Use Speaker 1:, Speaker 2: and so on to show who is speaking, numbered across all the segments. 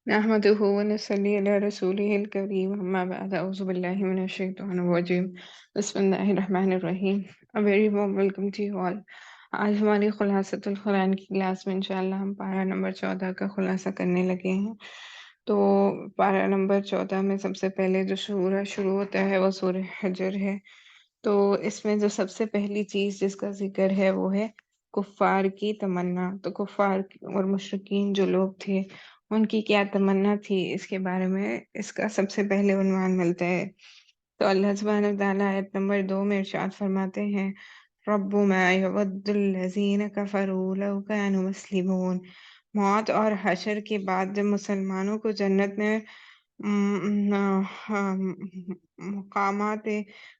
Speaker 1: نحمده ونصلي على رسوله الكريم أما بعد أعوذ بالله من الشيطان الرجيم بسم الله الرحمن الرحیم A very warm welcome to you all. آج ہماری خلاصۃ القرآن کی کلاس میں انشاءاللہ ہم پارہ نمبر 14 کا خلاصہ کرنے لگے ہیں. تو پارہ نمبر 14 میں سب سے پہلے جو سورہ شروع ہوتا ہے وہ سورہ حجر ہے. تو اس میں جو سب سے پہلی چیز جس کا ذکر ہے وہ ہے کفار کی تمنا. تو کفار اور مشرکین جو لوگ تھے ان کی کیا تمنا تھی، اس کے بارے میں اس کا سب سے پہلے عنوان ملتا ہے. تو اللہ سبحانہ وتعالیٰ آیت نمبر 2 میں ارشاد فرماتے ہیں رب ما یود الذین کفروا لو کانوا مسلمون. موت اور حشر کے بعد جب مسلمانوں کو جنت میں مقامات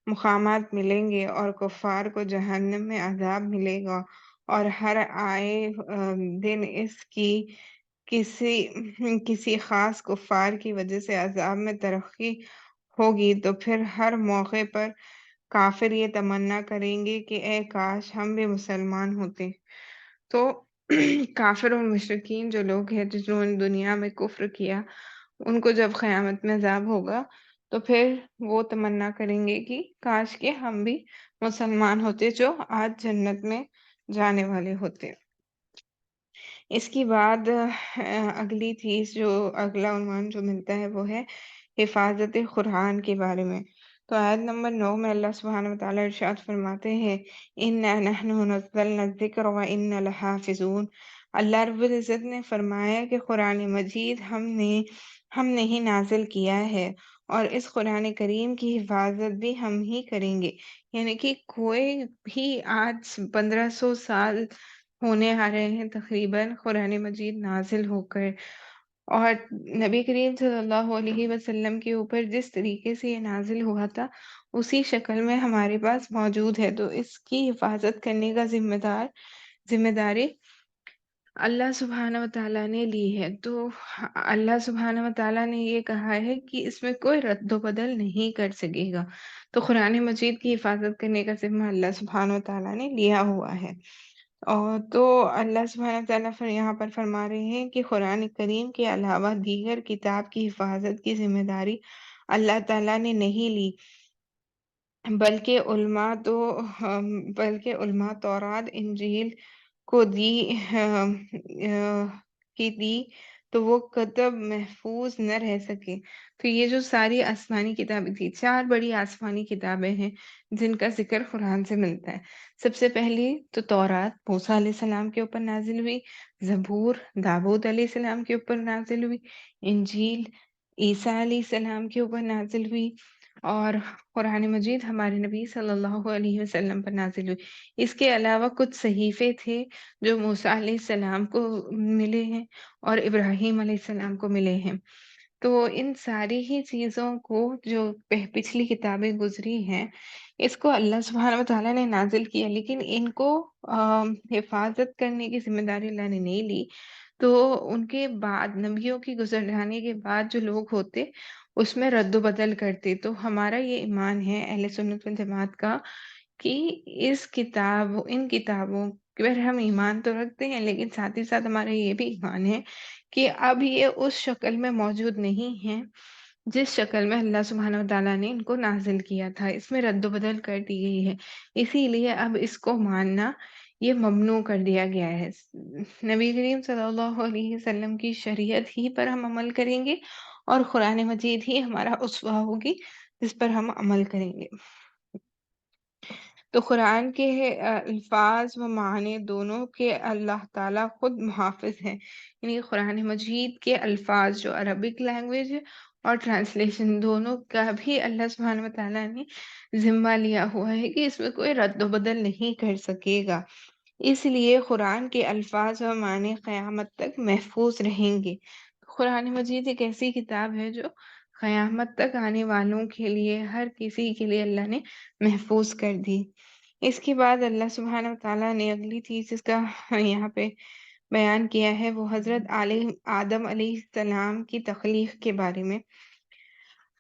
Speaker 1: مقامات ملیں گے اور کفار کو جہنم میں عذاب ملے گا، اور ہر آئے دن اس کی کسی خاص کفار کی وجہ سے عذاب میں ترقی ہوگی، تو پھر ہر موقع پر کافر یہ تمنا کریں گے کہ اے کاش ہم بھی مسلمان ہوتے. تو کافر اور مشرکین جو لوگ ہیں جنہوں نے دنیا میں کفر کیا، ان کو جب قیامت میں عذاب ہوگا تو پھر وہ تمنا کریں گے کہ کاش کہ ہم بھی مسلمان ہوتے جو آج جنت میں جانے والے ہوتے. اس کے بعد اگلی چیز جو اگلا عنوان جو ملتا ہے وہ ہے حفاظت قرآن کے بارے میں. تو آیت نمبر 9 میں اللہ سبحانہ وتعالیٰ ارشاد فرماتے ہیں اِنَّا نَحْنُ نَزَّلْنَا الذِّكْرَ وَإِنَّا لَحَافِظُونَ. اللہ رب العزت نے فرمایا کہ قرآن مجید ہم نے ہی نازل کیا ہے، اور اس قرآن کریم کی حفاظت بھی ہم ہی کریں گے. یعنی کہ کوئی بھی آج 1500 سال ہونے آ رہے ہیں تقریباً قرآن مجید نازل ہو کر، اور نبی کریم صلی اللہ علیہ وسلم کے اوپر جس طریقے سے یہ نازل ہوا تھا اسی شکل میں ہمارے پاس موجود ہے. تو اس کی حفاظت کرنے کا ذمہ داری اللہ سبحانہ وتعالیٰ نے لی ہے. تو اللہ سبحانہ وتعالیٰ نے یہ کہا ہے کہ اس میں کوئی رد و بدل نہیں کر سکے گا. تو قرآن مجید کی حفاظت کرنے کا ذمہ اللہ سبحانہ وتعالیٰ نے لیا ہوا ہے. اور تو اللہ سبحانہ وتعالیٰ یہاں پر فرما رہے ہیں کہ قرآن کریم کے علاوہ دیگر کتاب کی حفاظت کی ذمہ داری اللہ تعالیٰ نے نہیں لی، بلکہ علماء تورات انجیل کو دی تو وہ کتب محفوظ نہ رہ سکے. تو یہ جو ساری آسمانی کتابیں تھی، 4 بڑی آسمانی کتابیں ہیں جن کا ذکر قرآن سے ملتا ہے. سب سے پہلی تو تورات موسیٰ علیہ السلام کے اوپر نازل ہوئی، زبور داؤد علیہ السلام کے اوپر نازل ہوئی، انجیل عیسیٰ علیہ السلام کے اوپر نازل ہوئی، اور قرآن مجید ہمارے نبی صلی اللہ علیہ وسلم پر نازل ہوئی. اس کے علاوہ کچھ صحیفے تھے جو موسیٰ علیہ السلام کو ملے ہیں اور ابراہیم علیہ السلام کو ملے ہیں. تو ان ساری ہی چیزوں کو جو پچھلی کتابیں گزری ہیں اس کو اللہ سبحانہ وتعالیٰ نے نازل کیا، لیکن ان کو حفاظت کرنے کی ذمہ داری اللہ نے نہیں لی. تو ان کے بعد نبیوں کی گزر جانے کے بعد جو لوگ ہوتے اس میں رد و بدل کرتے. تو ہمارا یہ ایمان ہے اہل سنت والجماعت کا کہ ان کتابوں پر ہم ایمان تو رکھتے ہیں، لیکن ساتھ ہی ساتھ ہمارا یہ بھی ایمان ہے کہ اب یہ اس شکل میں موجود نہیں ہے جس شکل میں اللہ سبحانہ وتعالیٰ نے ان کو نازل کیا تھا. اس میں رد و بدل کر دی گئی ہے، اسی لیے اب اس کو ماننا یہ ممنوع کر دیا گیا ہے. نبی کریم صلی اللہ علیہ وسلم کی شریعت ہی پر ہم عمل کریں گے اور قرآن مجید ہی ہمارا اسوہ ہوگی جس پر ہم عمل کریں گے. تو قرآن کے الفاظ و معنی دونوں کے اللہ تعالیٰ خود محافظ ہیں. یعنی قرآن مجید کے الفاظ جو عربک لینگویج ہے اور ٹرانسلیشن دونوں کا بھی اللہ سبحانہ وتعالیٰ نے ذمہ لیا ہوا ہے کہ اس میں کوئی رد و بدل نہیں کر سکے گا. اس لیے قرآن کے الفاظ و معنی قیامت تک محفوظ رہیں گے. قرآن مجید ایک ایسی کتاب ہے جو قیامت تک آنے والوں کے لیے ہر کسی کے لیے اللہ نے محفوظ کر دی. اس کے بعد اللہ سبحانہ وتعالیٰ نے اگلی چیز جس کا یہاں پہ بیان کیا ہے وہ حضرت آدم علیہ السلام کی تخلیق کے بارے میں.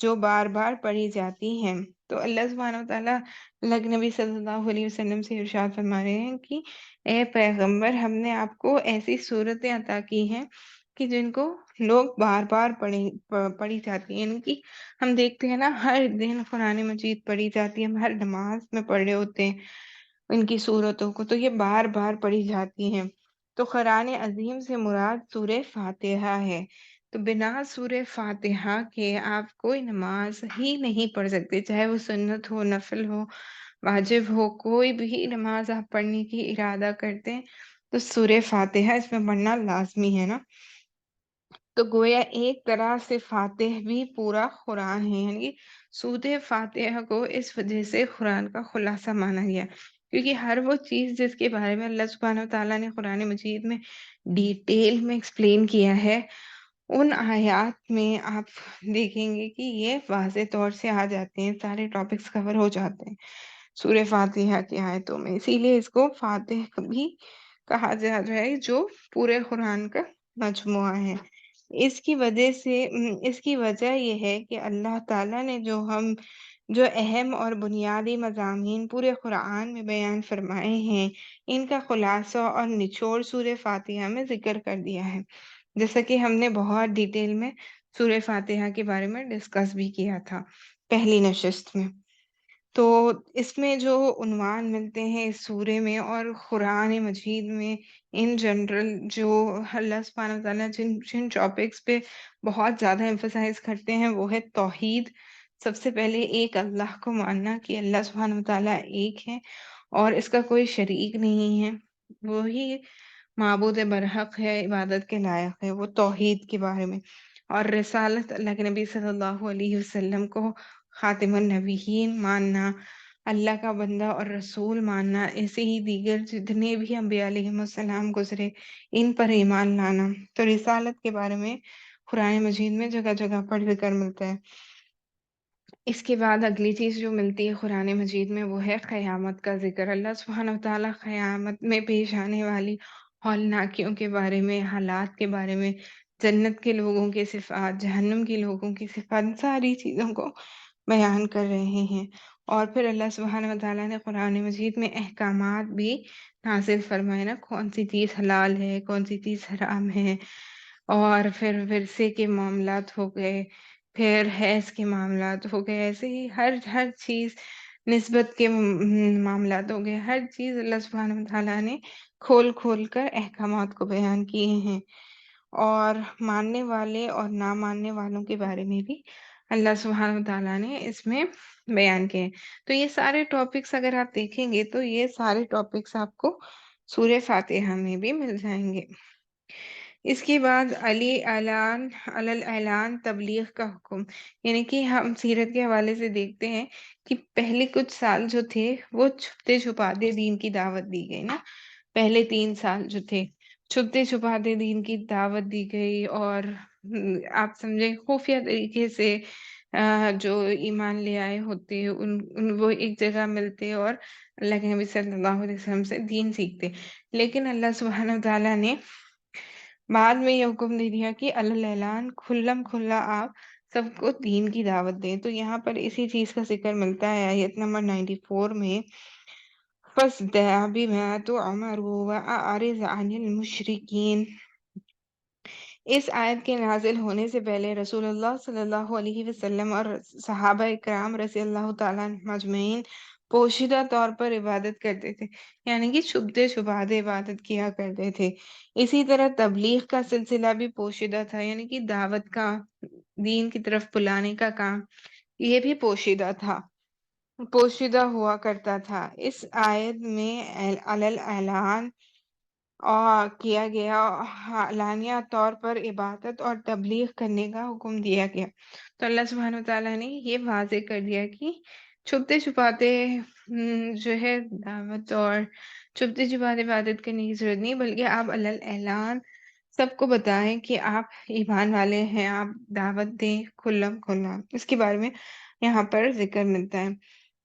Speaker 1: جو بار بار پڑھی جاتی ہیں۔ تو اللہ سبحانہ وتعالیٰ اللہ کے نبی صلی اللہ علیہ وسلم سے ارشاد فرما رہے ہیں کہ اے پیغمبر، ہم نے آپ کو ایسی صورتیں عطا کی ہیں کہ جن کو لوگ بار بار پڑھی جاتی ہیں، یعنی کہ ہم دیکھتے ہیں نا ہر دن قرآن مجید پڑھی جاتی ہے، ہم ہر نماز میں پڑھ رہے ہوتے ہیں ان کی صورتوں کو، تو یہ بار بار پڑھی جاتی ہیں۔ تو قرآن عظیم سے مراد سورہ فاتحہ ہے۔ تو بنا سورہ فاتحہ کے آپ کوئی نماز ہی نہیں پڑھ سکتے، چاہے وہ سنت ہو، نفل ہو، واجب ہو، کوئی بھی نماز آپ پڑھنے کی ارادہ کرتے ہیں تو سورہ فاتحہ اس میں پڑھنا لازمی ہے نا۔ تو گویا ایک طرح سے فاتح بھی پورا قرآن ہے، یعنی سورہ فاتحہ کو اس وجہ سے قرآن کا خلاصہ مانا گیا، کیونکہ ہر وہ چیز جس کے بارے میں اللہ سبحانہ وتعالیٰ نے قرآن مجید میں ڈیٹیل میں ایکسپلین کیا ہے، ان آیات میں آپ دیکھیں گے کہ یہ واضح طور سے آ جاتے ہیں، سارے ٹاپکس کور ہو جاتے ہیں سورہ فاتحہ کی آیتوں میں، اسی لیے اس کو فاتح بھی کہا جاتا ہے، جو پورے قرآن کا مجموعہ ہے۔ اس کی وجہ یہ ہے کہ اللہ تعالیٰ نے جو اہم اور بنیادی مضامین پورے قرآن میں بیان فرمائے ہیں، ان کا خلاصہ اور نچوڑ سورہ فاتحہ میں ذکر کر دیا ہے، جیسا کہ ہم نے بہت ڈیٹیل میں سورہ فاتحہ کے بارے میں ڈسکس بھی کیا تھا پہلی نشست میں۔ تو اس میں جو عنوان ملتے ہیں اس سورے میں اور قرآن مجید میں ان جنرل، جو اللہ سبحانہ وتعالیٰ جن ٹاپکس پہ بہت زیادہ ایمفسائز کرتے ہیں وہ ہے توحید۔ سب سے پہلے ایک اللہ کو ماننا کہ اللہ سبحانہ وتعالیٰ ایک ہے اور اس کا کوئی شریک نہیں ہے، وہی معبود برحق ہے، عبادت کے لائق ہے، وہ توحید کے بارے میں۔ اور رسالت، اللہ کے نبی صلی اللہ علیہ وسلم کو خاتم النبیین ماننا، اللہ کا بندہ اور رسول ماننا، ایسے ہی دیگر جتنے بھی انبیاء علیہ السلام گزرے ان پر ایمان لانا۔ تو رسالت کے بارے میں قرآن مجید میں جگہ جگہ پر ذکر ملتا ہے۔ اس کے بعد اگلی چیز جو ملتی ہے قرآن مجید میں وہ ہے قیامت کا ذکر۔ اللہ سبحانہ وتعالیٰ قیامت میں پیش آنے والی ہولناکیوں کے بارے میں، حالات کے بارے میں، جنت کے لوگوں کے صفات، جہنم کے لوگوں کی صفات، ان ساری چیزوں کو بیان کر رہے ہیں۔ اور پھر اللہ سبحانہ وتعالیٰ نے قرآن مجید میں احکامات بھی نازل فرمائے نا، کون سی چیز حلال ہے، کون سی چیز حرام ہے، اور پھر ورثے کے معاملات ہو گئے، پھر حیض کے معاملات ہو گئے، ایسے ہی ہر چیز، نسبت کے معاملات ہو گئے، ہر چیز اللہ سبحانہ وتعالیٰ نے کھول کھول کر احکامات کو بیان کیے ہیں۔ اور ماننے والے اور نہ ماننے والوں کے بارے میں بھی اللہ سبحانہ وتعالیٰ نے اس میں بیان کیے ہیں۔ تو یہ سارے ٹاپکس اگر آپ دیکھیں گے تو یہ سارے ٹاپکس آپ کو سورہ فاتحہ میں بھی مل جائیں گے۔ اس کے بعد اعلان تبلیغ کا حکم، یعنی کہ ہم سیرت کے حوالے سے دیکھتے ہیں کہ پہلے کچھ سال جو تھے وہ چھپتے چھپاتے دین کی دعوت دی گئی نا۔ پہلے 3 سال جو تھے چھپتے چھپاتے دین کی دعوت دی گئی، اور آپ سمجھیں خفیہ طریقے سے جو ایمان لے آئے ہوتے وہ ایک جگہ ملتے اور اللہ کے نبی صلی اللہ علیہ وسلم سے دین سیکھتے۔ لیکن اللہ سبحانہ وتعالیٰ نے بعد میں یہ حکم دے دیا کہ اعلان کھلا آپ سب کو دین کی دعوت دیں۔ تو یہاں پر اسی چیز کا ذکر ملتا ہے آیت نمبر 94 میں، فَاصْدَعْ بِمَا تُؤْمَرُ وَأَعْرِضْ عَنِ الْمُشْرِكِينَ۔ اس آیت کے نازل ہونے سے پہلے رسول اللہ صلی اللہ علیہ وسلم اور صحابہ اکرام رضی اللہ تعالیٰ عنہم اجمعین پوشیدہ طور پر عبادت کرتے تھے، یعنی کہ چھپتے چھپاتے عبادت کیا کرتے تھے۔ اسی طرح تبلیغ کا سلسلہ بھی پوشیدہ تھا، یعنی کہ دعوت کا، دین کی طرف بلانے کا کام، یہ بھی پوشیدہ ہوا کرتا تھا۔ اس آیت میں اعلان کیا گیا، اعلانیہ طور پر عبادت اور تبلیغ کرنے کا حکم دیا گیا۔ تو اللہ سبحانہ وتعالیٰ نے یہ واضح کر دیا کہ چھپتے چھپاتے جو ہے دعوت اور چھپتے چھپاتے عبادت کرنے کی ضرورت نہیں، بلکہ آپ اعلان سب کو بتائیں کہ آپ ایمان والے ہیں، آپ دعوت دیں کھلم کھلا۔ اس کے بارے میں یہاں پر ذکر ملتا ہے۔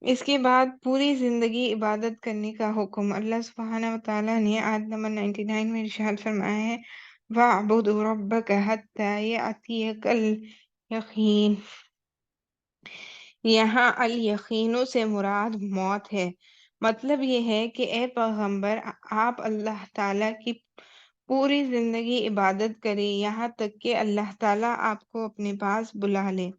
Speaker 1: اس کے بعد پوری زندگی عبادت کرنے کا حکم اللہ سبحانہ وتعالیٰ نے آیت نمبر 99 میں ارشاد فرمایا ہے، وَاعْبُدْ رَبَّكَ حَتَّى يَأْتِيَكَ الْيَقِينُ۔ یہاں الیقینو سے مراد موت ہے۔ مطلب یہ ہے کہ اے پیغمبر، آپ اللہ تعالیٰ کی پوری زندگی عبادت کریں یہاں تک کہ اللہ تعالیٰ آپ کو اپنے پاس بلا لے۔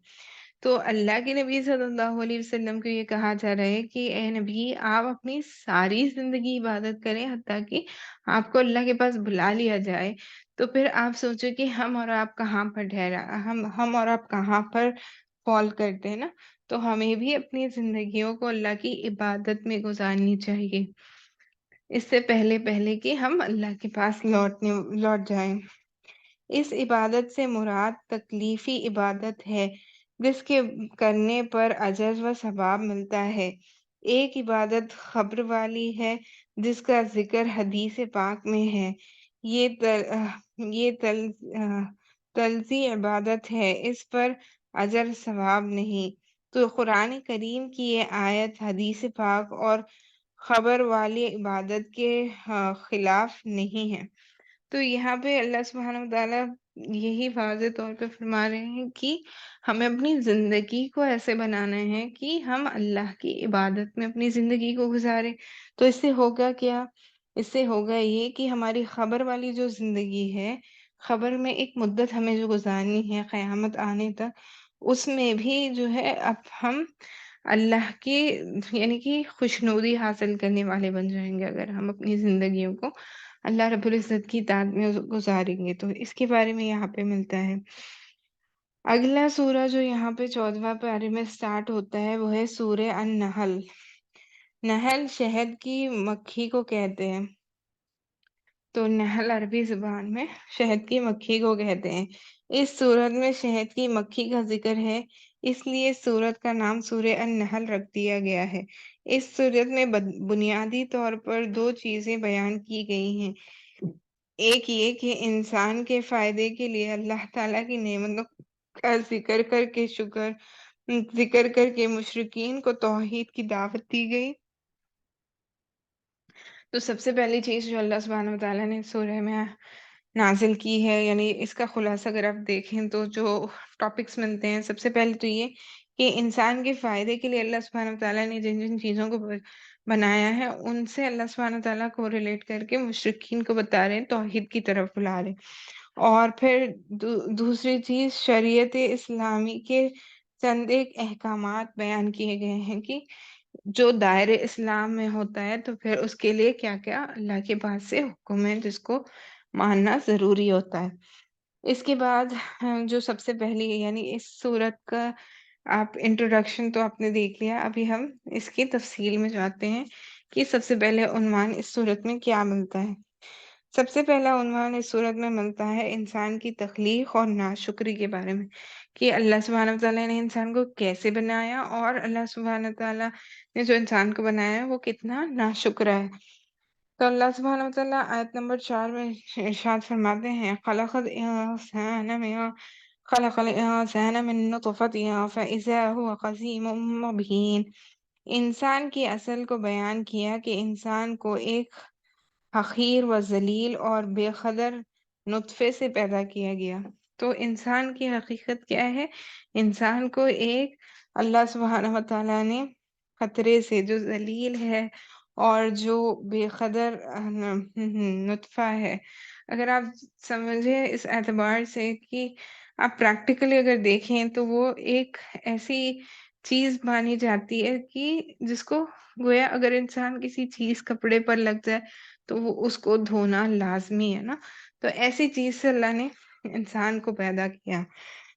Speaker 1: تو اللہ کے نبی صلی اللہ علیہ وسلم کو یہ کہا جا رہا ہے کہ اے نبی، آپ اپنی ساری زندگی عبادت کریں حتیٰ کہ آپ کو اللہ کے پاس بلا لیا جائے۔ تو پھر آپ سوچو کہ ہم اور آپ کہاں پر ٹھہرا ہم اور آپ کہاں پر فال کرتے ہیں نا۔ تو ہمیں بھی اپنی زندگیوں کو اللہ کی عبادت میں گزارنی چاہیے، اس سے پہلے پہلے کہ ہم اللہ کے پاس لوٹ جائیں۔ اس عبادت سے مراد تکلیفی عبادت ہے جس کے کرنے پر اجر و ثواب ملتا ہے۔ ایک عبادت خبر والی ہے جس کا ذکر حدیث پاک میں ہے۔ یہ طلزی عبادت ہے، اس پر اجر ثواب نہیں۔ تو قرآن کریم کی یہ آیت حدیث پاک اور خبر والی عبادت کے خلاف نہیں ہے۔ تو یہاں پہ اللہ سبحانہ وتعالیٰ یہی واضح طور پہ فرما رہے ہیں کہ ہمیں اپنی زندگی کو ایسے بنانا ہے کہ ہم اللہ کی عبادت میں اپنی زندگی کو گزاریں۔ تو اس سے ہوگا کیا؟ اس سے ہوگا یہ کہ ہماری خبر والی جو زندگی ہے، خبر میں ایک مدت ہمیں جو گزارنی ہے قیامت آنے تک، اس میں بھی جو ہے اب ہم اللہ کی یعنی کہ خوشنودی حاصل کرنے والے بن جائیں گے اگر ہم اپنی زندگیوں کو اللہ رب العزت کی اطاعت میں گزاریں گے۔ تو اس کے بارے میں یہاں پہ ملتا ہے۔ اگلا سورہ جو یہاں پہ 14واں پارے میں سٹارٹ ہوتا ہے وہ ہے سورہ النحل۔ نحل شہد کی مکھی کو کہتے ہیں۔ تو نحل عربی زبان میں شہد کی مکھی کو کہتے ہیں۔ اس سورت میں شہد کی مکھی کا ذکر ہے، اس لیے اس سورت کا نام سورہ النحل رکھ دیا گیا ہے۔ اس سورت میں بنیادی طور پر دو چیزیں بیان کی گئی ہیں۔ ایک یہ کہ انسان کے فائدے کے لیے اللہ تعالیٰ کی نعمتوں کا ذکر کر کے مشرکین کو توحید کی دعوت دی گئی۔ تو سب سے پہلی چیز جو اللہ سبحانہ وتعالیٰ نے سورہ میں نازل کی ہے، یعنی اس کا خلاصہ اگر آپ دیکھیں تو جو ٹاپکس ملتے ہیں، سب سے پہلے تو یہ کہ انسان کے فائدے کے لیے اللہ سبحانہ وتعالیٰ نے جن جن چیزوں کو بنایا ہے ان سے اللہ سبحانہ وتعالیٰ کو ریلیٹ کر کے مشرکین کو بتا رہے ہیں، توحید کی طرف بلا رہے ہیں۔ اور پھر دوسری چیز شریعت اسلامی کے چند ایک احکامات بیان کیے گئے ہیں کہ جو دائر اسلام میں ہوتا ہے تو پھر اس کے لیے کیا کیا اللہ کے پاس سے حکم ہے جس کو ماننا ضروری ہوتا ہے۔ اس کے بعد جو سب سے پہلی یعنی اس صورت کا آپ انٹروڈکشن تو آپ نے دیکھ لیا، ابھی ہم اس کی تفصیل میں جاتے ہیں کہ سب سے پہلے عنوان اس صورت میں کیا ملتا ہے۔ سب سے پہلا عنوان اس صورت میں ملتا ہے انسان کی تخلیق اور ناشکری کے بارے میں، کہ اللہ سبحانہ وتعالیٰ نے انسان کو کیسے بنایا اور اللہ سبحانہ وتعالیٰ نے جو انسان کو بنایا ہے وہ کتنا ناشکرا ہے۔ تو اللہ سبحانہ وتعالیٰ آیت نمبر 4 میں ارشاد فرماتے ہیں خلق الانسان من نطفة فإذا هو خصيم مبين۔ انسان کی اصل کو بیان کیا کہ انسان کو ایک حقیر و ذلیل اور بے قدر نطفے سے پیدا کیا گیا۔ تو انسان کی حقیقت کیا ہے؟ انسان کو ایک اللہ سبحانہ وتعالیٰ نے خطرے سے جو ذلیل ہے اور جو بے قدر نطفہ ہے، اگر آپ سمجھیں اس اعتبار سے کہ آپ پریکٹیکلی اگر دیکھیں تو وہ ایک ایسی چیز مانی جاتی ہے کہ جس کو گویا اگر انسان کسی چیز کپڑے پر لگ جائے تو وہ اس کو دھونا لازمی ہے نا۔ تو ایسی چیز سے اللہ نے انسان کو پیدا کیا۔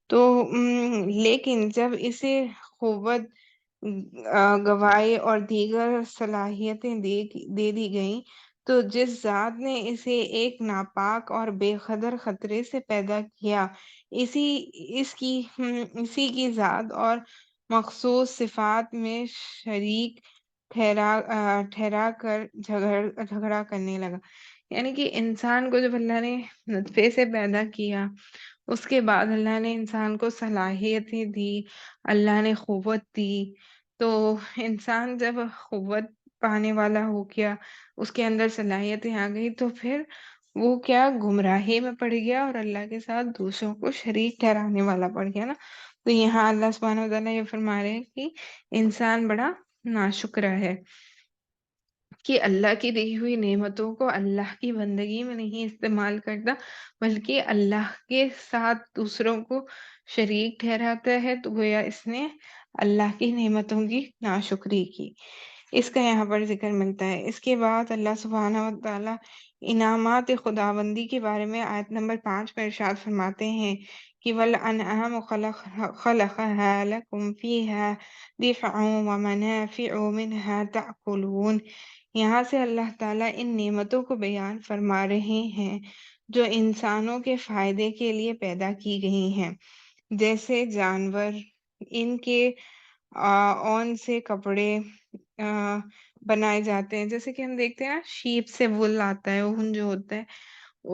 Speaker 1: تو لیکن جب اسے قوت، گواہی اور دیگر صلاحیتیں دے دی گئیں تو جس ذات نے اسے ایک ناپاک اور بے قدر خطرے سے پیدا کیا، اسی کی ذات اور مخصوص صفات میں شریک ٹھہرا کر جھگڑا کرنے لگا۔ یعنی کہ انسان کو جب اللہ نے نطفے سے پیدا کیا، اس کے بعد اللہ نے انسان کو صلاحیتیں دی، اللہ نے قوت دی۔ تو انسان جب قوت پانے والا ہو گیا، اس کے اندر صلاحیتیں آ گئی، تو پھر وہ کیا گمراہی میں پڑ گیا اور اللہ کے ساتھ دوسروں کو شریک ٹھہرانے والا پڑ گیا نا۔ تو یہاں اللہ سبحانہ وتعالیٰ یہ فرما رہے ہیں کہ انسان بڑا ناشکرا ہے، کہ اللہ کی دی ہوئی نعمتوں کو اللہ کی بندگی میں نہیں استعمال کرتا، بلکہ اللہ کے ساتھ دوسروں کو شریک ٹھہراتا ہے، تو گویا اس نے اللہ کی نعمتوں کی ناشکری کی۔ اس کا یہاں پر ذکر ملتا ہے۔ اس کے بعد اللہ سبحانہ و تعالیٰ انعامات خداوندی کے بارے میں آیت نمبر 5 پر ارشاد فرماتے ہیں کہ وَالْأَنْعَامُ خَلَقَهَا لَكُمْ فِيهَا دِفْعٌ وَمَنَافِعُ مِنْهَا تَأْكُلُونَ۔ یہاں سے اللہ تعالیٰ ان نعمتوں کو بیان فرما رہے ہیں جو انسانوں کے فائدے کے لیے پیدا کی گئی ہیں، جیسے جانور، ان کے اون سے کپڑے بنائے جاتے ہیں، جیسے کہ ہم دیکھتے ہیں نا، شیپ سے وول آتا ہے، اون جو ہوتا ہے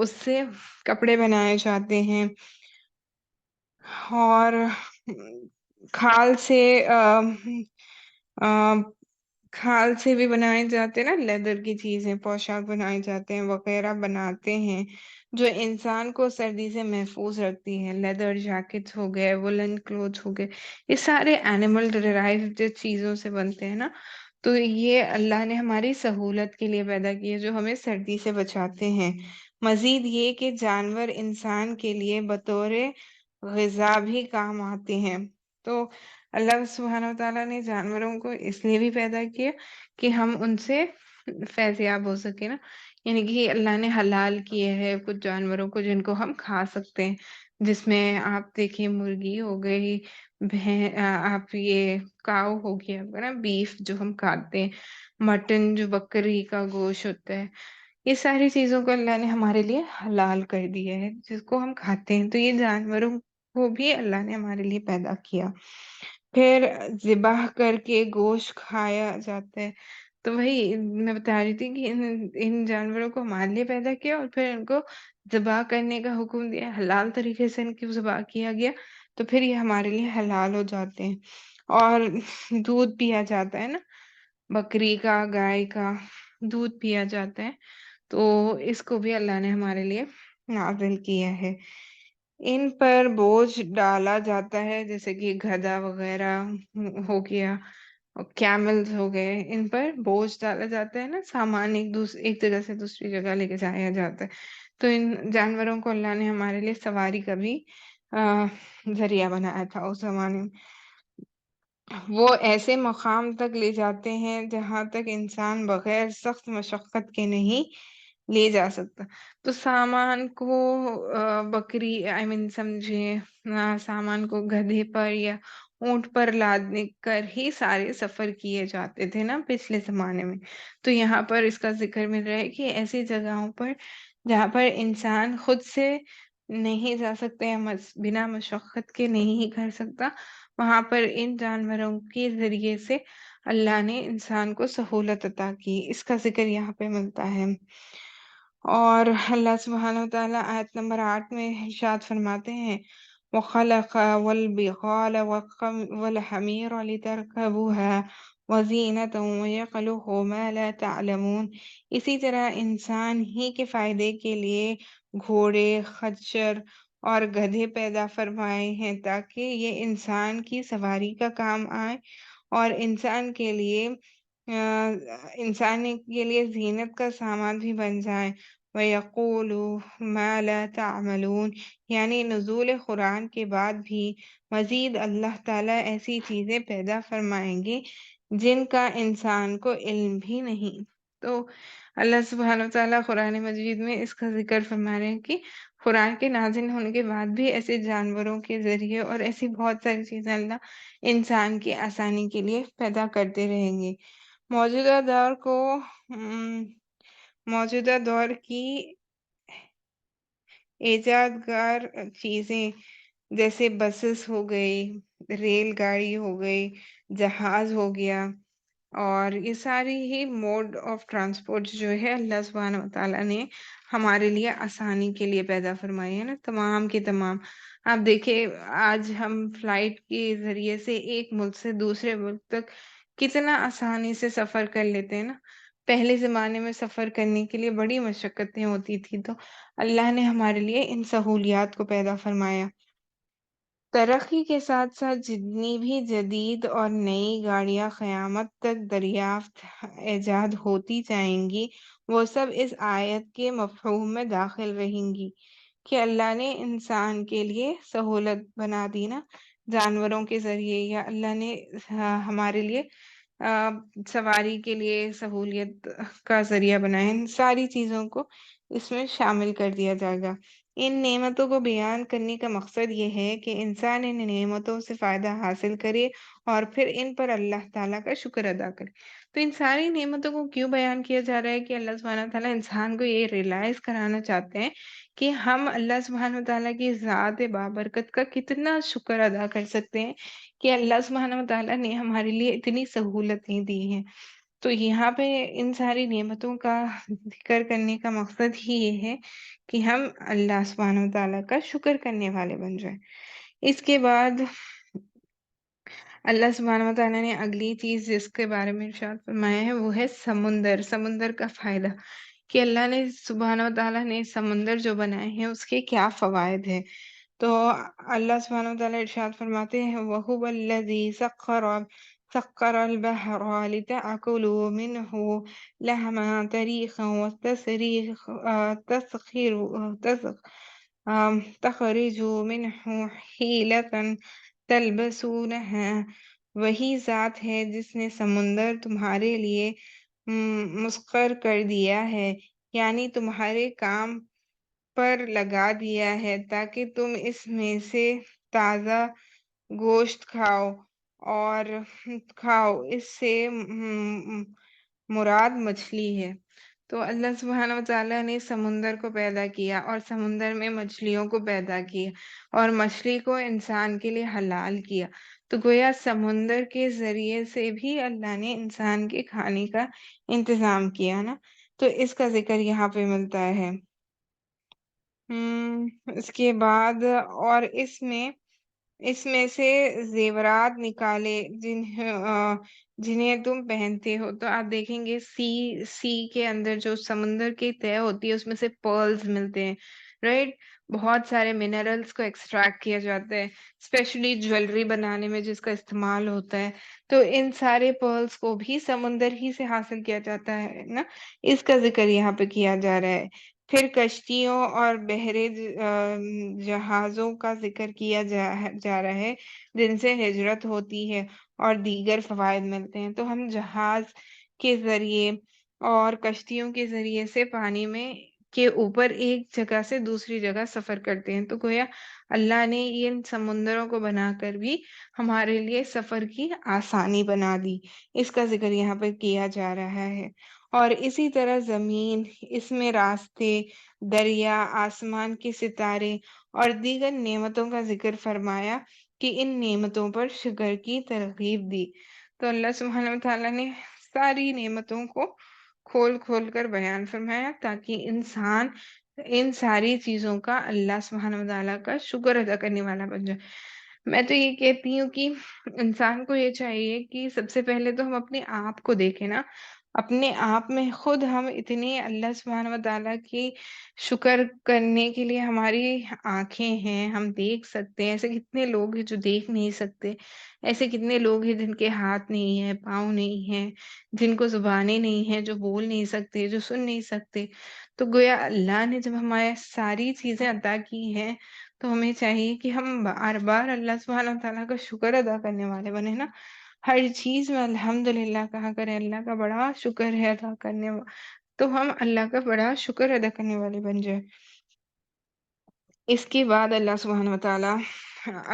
Speaker 1: اس سے کپڑے بنائے جاتے ہیں، اور کھال سے کھال سے بھی بنائے جاتے ہیں نا، لیدر کی چیزیں، پوشاک بنائے جاتے ہیں وغیرہ بناتے ہیں جو انسان کو سردی سے محفوظ رکھتی ہیں۔ لیدر جیکٹس ہو گئے، وولن کلوتھ ہو گئے، یہ سارے اینیمل ڈرائیوڈ چیزوں سے بنتے ہیں نا، تو یہ اللہ نے ہماری سہولت کے لیے پیدا کیے جو ہمیں سردی سے بچاتے ہیں۔ مزید یہ کہ جانور انسان کے لیے بطور غذا بھی کام آتے ہیں، تو اللہ سبحانہ وتعالیٰ نے جانوروں کو اس لیے بھی پیدا کیا کہ ہم ان سے فیض یاب ہو سکے نا، یعنی کہ اللہ نے حلال کیے ہیں کچھ جانوروں کو جن کو ہم کھا سکتے ہیں، جس میں آپ دیکھیں مرغی ہو گئی، آپ یہ کاؤ ہو گیا نا، بیف جو ہم کھاتے ہیں، مٹن جو بکری کا گوشت ہوتا ہے، یہ ساری چیزوں کو اللہ نے ہمارے لیے حلال کر دیا ہے جس کو ہم کھاتے ہیں، تو یہ جانوروں کو بھی اللہ نے ہمارے لیے پیدا کیا۔ پھر ذبح کر کے گوشت کھایا جاتا ہے، تو وہی میں بتا رہی تھی کہ ان جانوروں کو ہمارے لیے پیدا کیا اور پھر ان کو ذبح کرنے کا حکم دیا، حلال طریقے سے ان کی ذبح کیا گیا، تو پھر یہ ہمارے لیے حلال ہو جاتے ہیں۔ اور دودھ پیا جاتا ہے نا، بکری کا، گائے کا دودھ پیا جاتا ہے، تو اس کو بھی اللہ نے ہمارے لیے نازل کیا ہے۔ ان پر بوجھ ڈالا جاتا ہے، جیسے کہ گدھا وغیرہ ہو گیا، کیملز ہو گئے، ان پر بوجھ ڈالا جاتا ہے نا، سامان ایک جگہ سے دوسری جگہ لے کے جایا جاتا ہے، تو ان جانوروں کو اللہ نے ہمارے لیے سواری کا بھی ذریعہ بنایا تھا اس زمانے میں۔ وہ ایسے مقام تک لے جاتے ہیں جہاں تک انسان بغیر سخت مشقت کے نہیں لے جا سکتا، تو سامان کو بکری سمجھے، سامان کو گدھے پر یا اونٹ پر لاد کر ہی سارے سفر کیے جاتے تھے نا پچھلے زمانے میں، تو یہاں پر اس کا ذکر مل رہا ہے کہ ایسی جگہوں پر جہاں پر انسان خود سے نہیں جا سکتے یا بنا مشقت کے نہیں کر سکتا، وہاں پر ان جانوروں کے ذریعے سے اللہ نے انسان کو سہولت عطا کی، اس کا ذکر یہاں پہ ملتا ہے۔ اور اللہ سبحانہ وتعالیٰ آیت نمبر 8 میں ارشاد فرماتے ہیں وَخَلَقَ وَالْبِغَالَ وَالْحَمِيرَ لِتَرْكَبُوهَا وَزِينَةً وَيَخْلُقُ مَا لَا تَعْلَمُونَ۔ اسی طرح انسان ہی کے فائدے کے لیے گھوڑے، خچر اور گدھے پیدا فرمائے ہیں تاکہ یہ انسان کی سواری کا کام آئے اور انسان کے لیے زینت کا سامان بھی بن جائے۔ وَيَقُولُ مَا لَا تَعْمَلُونَ، یعنی نزول قرآن کے بعد بھی مزید اللہ تعالیٰ ایسی چیزیں پیدا فرمائیں گے جن کا انسان کو علم بھی نہیں۔ تو اللہ سبحانہ وتعالیٰ قرآن مجید میں اس کا ذکر فرما رہے ہیں کہ قرآن کے نازل ہونے کے بعد بھی ایسے جانوروں کے ذریعے اور ایسی بہت ساری چیزیں اللہ انسان کی آسانی کے لیے پیدا کرتے رہیں گے۔ موجودہ دور کو موجودہ دور کی ایجادگار چیزیں جیسے بسز ہو گئی، ریل گاڑی ہو گئی، جہاز ہو گیا، اور یہ ساری ہی موڈ آف ٹرانسپورٹ جو ہے اللہ سبحانہ وتعالیٰ نے ہمارے لیے آسانی کے لیے پیدا فرمائی ہے نا، تمام کی تمام۔ آپ دیکھیں آج ہم فلائٹ کے ذریعے سے ایک ملک سے دوسرے ملک تک کتنا آسانی سے سفر کر لیتے ہیں نا، پہلے زمانے میں سفر کرنے کے لیے بڑی مشقتیں ہوتی تھی، تو اللہ نے ہمارے لیے ان سہولیات کو پیدا فرمایا۔ ترقی کے ساتھ جتنی بھی جدید اور نئی گاڑیاں قیامت تک دریافت ایجاد ہوتی جائیں گی، وہ سب اس آیت کے مفہوم میں داخل رہیں گی کہ اللہ نے انسان کے لیے سہولت بنا دی نا، جانوروں کے ذریعے، یا اللہ نے ہمارے لیے آ، سواری کے لیے سہولیت کا ذریعہ بنایا، ان ساری چیزوں کو اس میں شامل کر دیا جائے گا۔ ان نعمتوں کو بیان کرنے کا مقصد یہ ہے کہ انسان ان نعمتوں سے فائدہ حاصل کرے اور پھر ان پر اللہ تعالیٰ کا شکر ادا کرے۔ تو ان ساری نعمتوں کو کیوں بیان کیا جا رہا ہے کہ اللہ سبحانہ تعالیٰ انسان کو یہ ریلائز کرانا چاہتے ہیں کہ ہم اللہ سبحانہ تعالیٰ کی ذات بابرکت کا کتنا شکر ادا کر سکتے ہیں کہ اللہ سبحانہ تعالیٰ نے ہمارے لیے اتنی سہولتیں دی ہیں۔ تو یہاں پہ ان ساری نعمتوں کا ذکر کرنے کا مقصد ہی یہ ہے کہ ہم اللہ سبحانہ وتعالیٰ کا شکر کرنے والے بن جائیں۔ اس کے بعد اللہ سبحانہ وتعالیٰ نے اگلی چیز جس کے بارے میں ارشاد فرمایا ہے وہ ہے سمندر، سمندر کا فائدہ، کہ اللہ نے سبحانہ وتعالیٰ نے سمندر جو بنائے ہیں اس کے کیا فوائد ہیں۔ تو اللہ سبحانہ وتعالیٰ ارشاد فرماتے ہیں وَهُوَ الَّذِي سَخَّرَ الْبَحْرَ لِتَأْكُلُوا مِنْهُ لَحْمًا طَرِيقًا تَخْرِجُوا مِنْهُ حِيلَةً تلبسونها، وہی ذات ہے جس نے سمندر تمہارے لیے مسخر کر دیا ہے، یعنی تمہارے کام پر لگا دیا ہے تاکہ تم اس میں سے تازہ گوشت کھاؤ، اس سے مراد مچھلی ہے۔ تو اللہ سبحانہ وتعالیٰ نے سمندر کو پیدا کیا اور سمندر میں مچھلیوں کو پیدا کیا اور مچھلی کو انسان کے لیے حلال کیا۔ تو گویا سمندر کے ذریعے سے بھی اللہ نے انسان کے کھانے کا انتظام کیا نا، تو اس کا ذکر یہاں پہ ملتا ہے۔ اس کے بعد اور اس میں سے زیورات نکالے جنہیں تم پہنتے ہو۔ تو آپ دیکھیں گے سی کے اندر جو سمندر کی تہہ ہوتی ہے اس میں سے پرلز ملتے ہیں، رائٹ؟ بہت سارے منرلز کو ایکسٹریکٹ کیا جاتا ہے، اسپیشلی جویلری بنانے میں جس کا استعمال ہوتا ہے۔ تو ان سارے پرلز کو بھی سمندر ہی سے حاصل کیا جاتا ہے نا، اس کا ذکر یہاں پہ کیا جا رہا ہے۔ پھر کشتیوں اور بحرے جہازوں کا ذکر کیا جا رہا ہے جن سے ہجرت ہوتی ہے اور دیگر فوائد ملتے ہیں۔ تو ہم جہاز کے ذریعے اور کشتیوں کے ذریعے سے پانی میں کے اوپر ایک جگہ سے دوسری جگہ سفر کرتے ہیں۔ تو گویا اللہ نے ان سمندروں کو بنا کر بھی ہمارے لیے سفر کی آسانی بنا دی، اس کا ذکر یہاں پر کیا جا رہا ہے۔ اور اسی طرح زمین، اس میں راستے، دریا، آسمان کے ستارے اور دیگر نعمتوں کا ذکر فرمایا کہ ان نعمتوں پر شکر کی ترغیب دی۔ تو اللہ سبحانہ وتعالیٰ نے ساری نعمتوں کو کھول کھول کر بیان فرمایا تاکہ انسان ان ساری چیزوں کا اللہ سبحانہ وتعالیٰ کا شکر ادا کرنے والا بن جائے۔ میں تو یہ کہتی ہوں کہ انسان کو یہ چاہیے کہ سب سے پہلے تو ہم اپنے آپ کو دیکھیں نا، اپنے آپ میں خود ہم اتنے اللہ سبحانہ وتعالیٰ کی شکر کرنے کے لیے ہماری آنکھیں ہیں، ہم دیکھ سکتے ہیں۔ ایسے کتنے لوگ ہیں جو دیکھ نہیں سکتے، ایسے کتنے لوگ ہیں جن کے ہاتھ نہیں ہیں، پاؤں نہیں ہیں، جن کو زبانیں نہیں ہیں، جو بول نہیں سکتے، جو سن نہیں سکتے۔ تو گویا اللہ نے جب ہمارے ساری چیزیں عطا کی ہیں تو ہمیں چاہیے کہ ہم بار بار اللہ سبحانہ تعالیٰ کا شکر ادا کرنے والے بنے نا، ہر چیز میں الحمدللہ کہا کریں، اللہ کا بڑا شکر ہے ادا کرنے تو ہم اللہ کا بڑا شکر ادا کرنے والے بن جائیں۔ اس کے بعد اللہ سبحانہ وتعالیٰ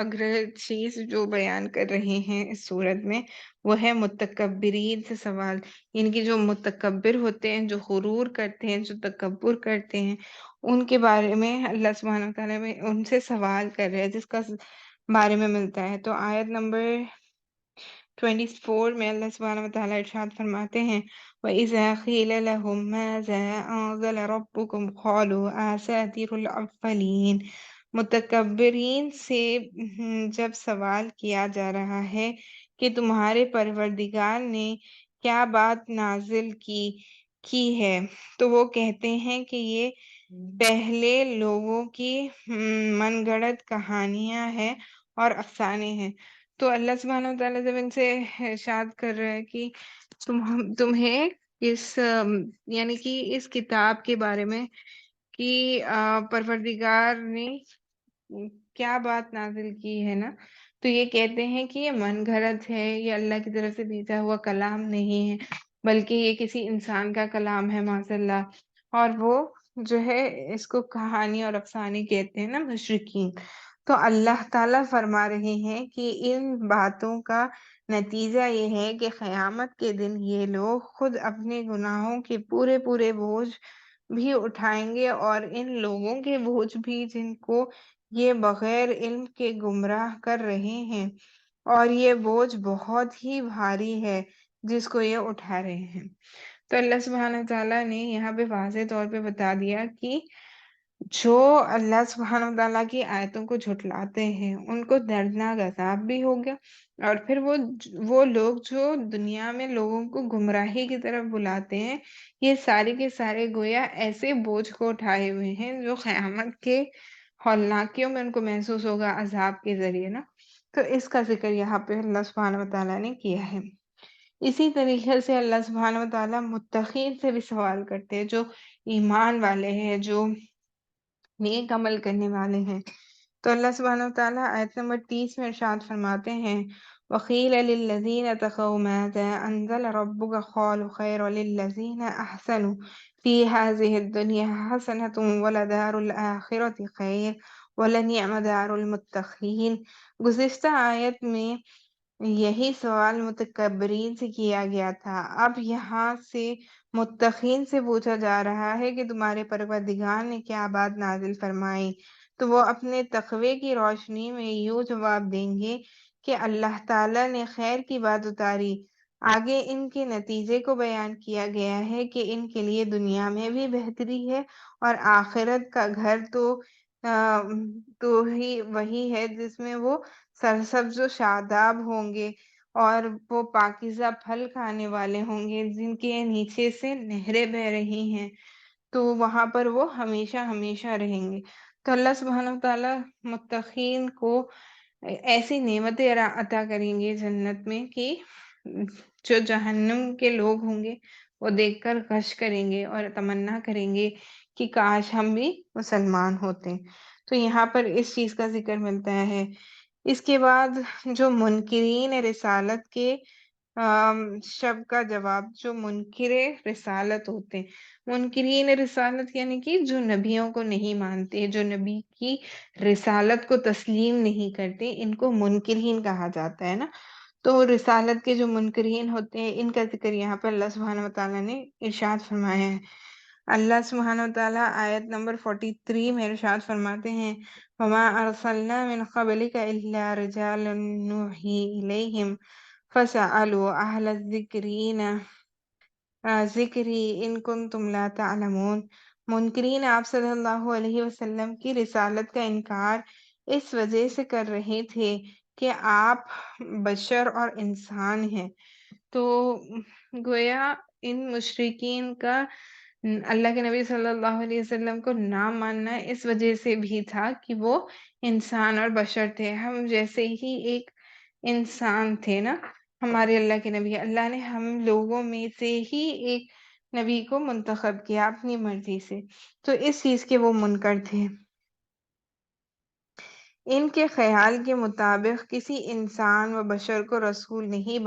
Speaker 1: اگلے چیز جو بیان کر رہے ہیں اس صورت میں وہ ہے متکبرین سے سوال، یعنی کہ جو متکبر ہوتے ہیں، جو غرور کرتے ہیں، جو تکبر کرتے ہیں، ان کے بارے میں اللہ سبحانہ وتعالیٰ میں ان سے سوال کر رہے ہیں جس کا بارے میں ملتا ہے۔ تو آیت نمبر 24 میں اللہ سبحانہ وتعالیٰ ارشاد فرماتے ہیں وَإِذَا قِيلَ لَهُم مَّاذَا أَنزَلَ رَبُّكُمْ قَالُوا أَسَاطِيرُ الْأَوَّلِينَ۔ متکبرین سے جب سوال کیا جا رہا ہے کہ تمہارے پروردگار نے کیا بات نازل کی ہے، تو وہ کہتے ہیں کہ یہ پہلے لوگوں کی من گھڑت کہانیاں ہیں اور افسانے ہیں۔ تو اللہ سبحانہ وتعالیٰ جب ان سے ارشاد کر رہا ہے کہ تمہیں اس یعنی کہ اس کتاب کے بارے میں کہ پروردگار نے کیا بات نازل کی ہے نا، تو یہ کہتے ہیں کہ یہ من گھڑت ہے، یہ اللہ کی طرف سے بھیجا ہوا کلام نہیں ہے، بلکہ یہ کسی انسان کا کلام ہے معاذ اللہ۔ اور وہ جو ہے اس کو کہانی اور افسانے کہتے ہیں نا مشرکین۔ تو اللہ تعالیٰ فرما رہے ہیں کہ ان باتوں کا نتیجہ یہ ہے کہ قیامت کے دن یہ لوگ خود اپنے گناہوں کے پورے پورے بوجھ بھی اٹھائیں گے، اور ان لوگوں کے بوجھ بھی جن کو یہ بغیر علم کے گمراہ کر رہے ہیں، اور یہ بوجھ بہت ہی بھاری ہے جس کو یہ اٹھا رہے ہیں۔ تو اللہ سبحانہ تعالیٰ نے یہاں پہ واضح طور پہ بتا دیا کہ جو اللہ سبحانہ وتعالیٰ کی آیتوں کو جھٹلاتے ہیں ان کو دردناک عذاب بھی ہو گیا، اور پھر وہ لوگ جو دنیا میں لوگوں کو گمراہی کی طرف بلاتے ہیں، یہ سارے کے سارے گویا ایسے بوجھ کو اٹھائے ہوئے ہیں جو قیامت کے ہولناکیوں میں ان کو محسوس ہوگا عذاب کے ذریعے نا۔ تو اس کا ذکر یہاں پہ اللہ سبحانہ وتعالیٰ نے کیا ہے۔ اسی طریقے سے اللہ سبحانہ وتعالیٰ متقین سے بھی سوال کرتے ہیں، جو ایمان والے ہیں، جو نیک عمل کرنے والے ہیں۔ تو اللہ سبحانہ وتعالیٰ آیت نمبر 30 میں ارشاد فرماتے ہیں وَقِيلَ لِلَّذِينَ اتَّقَوْا مَاذَا أَنزَلَ رَبُّكَ قَالُوا خَيْرٌ لِلَّذِينَ أَحْسَنُوا فِي هَٰذِهِ الدُّنْيَا حَسَنَةٌ وَلَدَارُ الْآخِرَةِ خَيْرٌ وَلَنِعْمَ دَارُ الْمُتَّقِينَ۔ گزشتہ آیت میں یہی سوال متکبرین سے کیا گیا تھا، اب یہاں سے متقین سے پوچھا جا رہا ہے کہ تمہارے پروردگار نے کیا بات نازل فرمائی، تو وہ اپنے تقوی کی روشنی میں یوں جواب دیں گے کہ اللہ تعالیٰ نے خیر کی بات اتاری۔ آگے ان کے نتیجے کو بیان کیا گیا ہے کہ ان کے لیے دنیا میں بھی بہتری ہے، اور آخرت کا گھر تو ہی وہی ہے جس میں وہ سرسبز و شاداب ہوں گے، اور وہ پاکیزہ پھل کھانے والے ہوں گے جن کے نیچے سے نہریں بہ رہی ہیں، تو وہاں پر وہ ہمیشہ ہمیشہ رہیں گے۔ تو اللہ سبحانہ تعالیٰ متقین کو ایسی نعمتیں عطا کریں گے جنت میں کہ جو جہنم کے لوگ ہوں گے وہ دیکھ کر غش کریں گے اور تمنا کریں گے کہ کاش ہم بھی مسلمان ہوتے۔ تو یہاں پر اس چیز کا ذکر ملتا ہے۔ اس کے بعد جو منکرین رسالت کے شب کا جواب، جو منکر رسالت ہوتے ہیں، منکرین رسالت یعنی کہ جو نبیوں کو نہیں مانتے، جو نبی کی رسالت کو تسلیم نہیں کرتے، ان کو منکرین کہا جاتا ہے نا۔ تو رسالت کے جو منکرین ہوتے ہیں ان کا ذکر یہاں پہ اللہ سبحانہ وتعالیٰ نے ارشاد فرمایا ہے۔ اللہ سبحانہ وتعالیٰ آیت نمبر 43 میں ارشاد فرماتے ہیں وَمَا أَرْسَلْنَا مِنْ قَبْلِكَ إِلَّا رِجَالًا نُوحِي إِلَيْهِمْ فَاسْأَلُوا أَهْلَ ذِكْرِ إِن كُنتُمْ لَا تَعْلَمُونَ۔ منکرین آپ صلی اللہ علیہ وسلم کی رسالت کا انکار اس وجہ سے کر رہے تھے کہ آپ بشر اور انسان ہیں۔ تو گویا ان مشرکین کا اللہ کے نبی صلی اللہ علیہ وسلم کو نہ ماننا اس وجہ سے بھی تھا کہ وہ انسان اور بشر تھے، ہم جیسے ہی ایک انسان تھے نا۔ ہمارے اللہ کے نبی، اللہ نے ہم لوگوں میں سے ہی ایک نبی کو منتخب کیا اپنی مرضی سے، تو اس چیز کے وہ منکر تھے۔ ان کے خیال کے مطابق کسی انسان و بشر کو رسول نہیں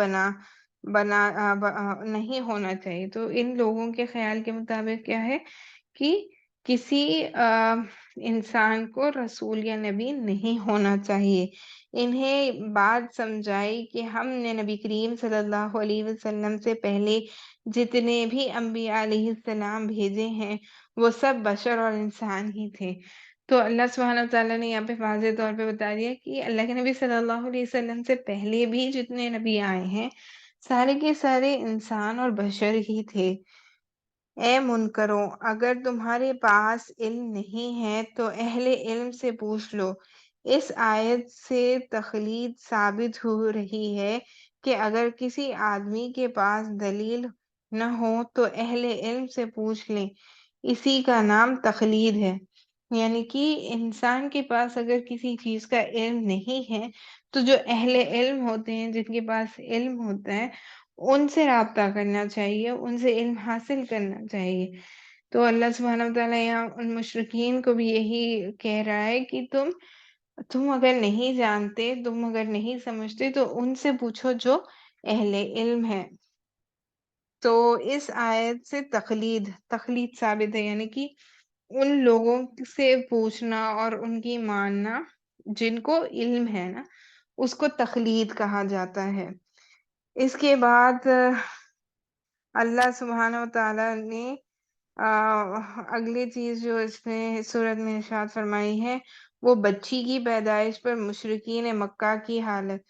Speaker 1: ہونا چاہیے۔ تو ان لوگوں کے خیال کے مطابق کیا ہے کہ کسی انسان کو رسول یا نبی نہیں ہونا چاہیے۔ انہیں بات سمجھائی کہ ہم نے نبی کریم صلی اللہ علیہ وسلم سے پہلے جتنے بھی انبیاء علیہ السلام بھیجے ہیں وہ سب بشر اور انسان ہی تھے۔ تو اللہ سبحانہ تعالیٰ نے یہاں پہ واضح طور پہ بتا دیا کہ اللہ کے نبی صلی اللہ علیہ وسلم سے پہلے بھی جتنے نبی آئے ہیں سارے کے سارے انسان اور بشر ہی تھے۔ اے منکروں، اگر تمہارے پاس علم نہیں ہے تو اہل علم سے پوچھ لو۔ اس آیت سے تخلید ثابت ہو رہی ہے کہ اگر کسی آدمی کے پاس دلیل نہ ہو تو اہل علم سے پوچھ لیں، اسی کا نام تخلید ہے۔ یعنی کہ انسان کے پاس اگر کسی چیز کا علم نہیں ہے تو جو اہل علم ہوتے ہیں، جن کے پاس علم ہوتا ہے، ان سے رابطہ کرنا چاہیے، ان سے علم حاصل کرنا چاہیے۔ تو اللہ سبحانہ وتعالیٰ یہاں ان مشرکین کو بھی یہی کہہ رہا ہے کہ تم اگر نہیں جانتے، تم اگر نہیں سمجھتے تو ان سے پوچھو جو اہل علم ہے۔ تو اس آیت سے تقلید ثابت ہے، یعنی کہ ان لوگوں سے پوچھنا اور ان کی ماننا جن کو علم ہے نا، اس کو تقلید کہا جاتا ہے۔ اس کے بعد اللہ سبحانہ وتعالیٰ نے اگلی چیز جو اس نے سورت میں ارشاد فرمائی ہے، وہ بچی کی پیدائش پر مشرکین مکہ کی حالت،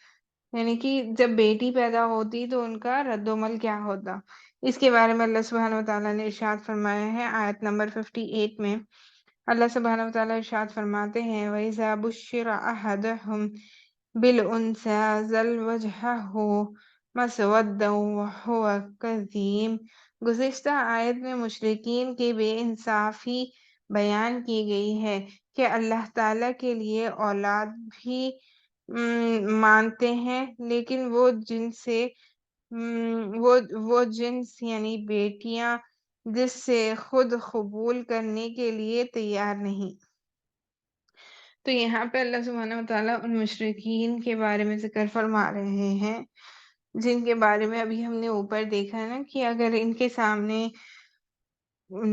Speaker 1: یعنی کہ جب بیٹی پیدا ہوتی تو ان کا رد و عمل کیا ہوتا، اس کے بارے میں اللہ سبحانہ وتعالیٰ نے ارشاد فرمایا ہے آیت نمبر 58 میں۔ اللہ سبحانہ وتعالیٰ ارشاد فرماتے ہیں وَإِذَا بُشِّرَ أَحَدُهُم بِالْأُنثَىٰ ظَلَّ وَجْهُهُ مُسْوَدًّا وَهُوَ كَظِيمٌ۔ گزشتہ آیت میں مشرکین کی بے انصافی بیان کی گئی ہے کہ اللہ تعالیٰ کے لیے اولاد بھی مانتے ہیں، لیکن وہ جن سے وہ جنس یعنی بیٹیاں جس سے خود قبول کرنے کے لیے تیار نہیں۔ تو یہاں پہ اللہ سبحانہ وتعالیٰ ان مشرکین کے بارے میں ذکر فرما رہے ہیں جن کے بارے میں ابھی ہم نے اوپر دیکھا ہے نا، کہ اگر ان کے سامنے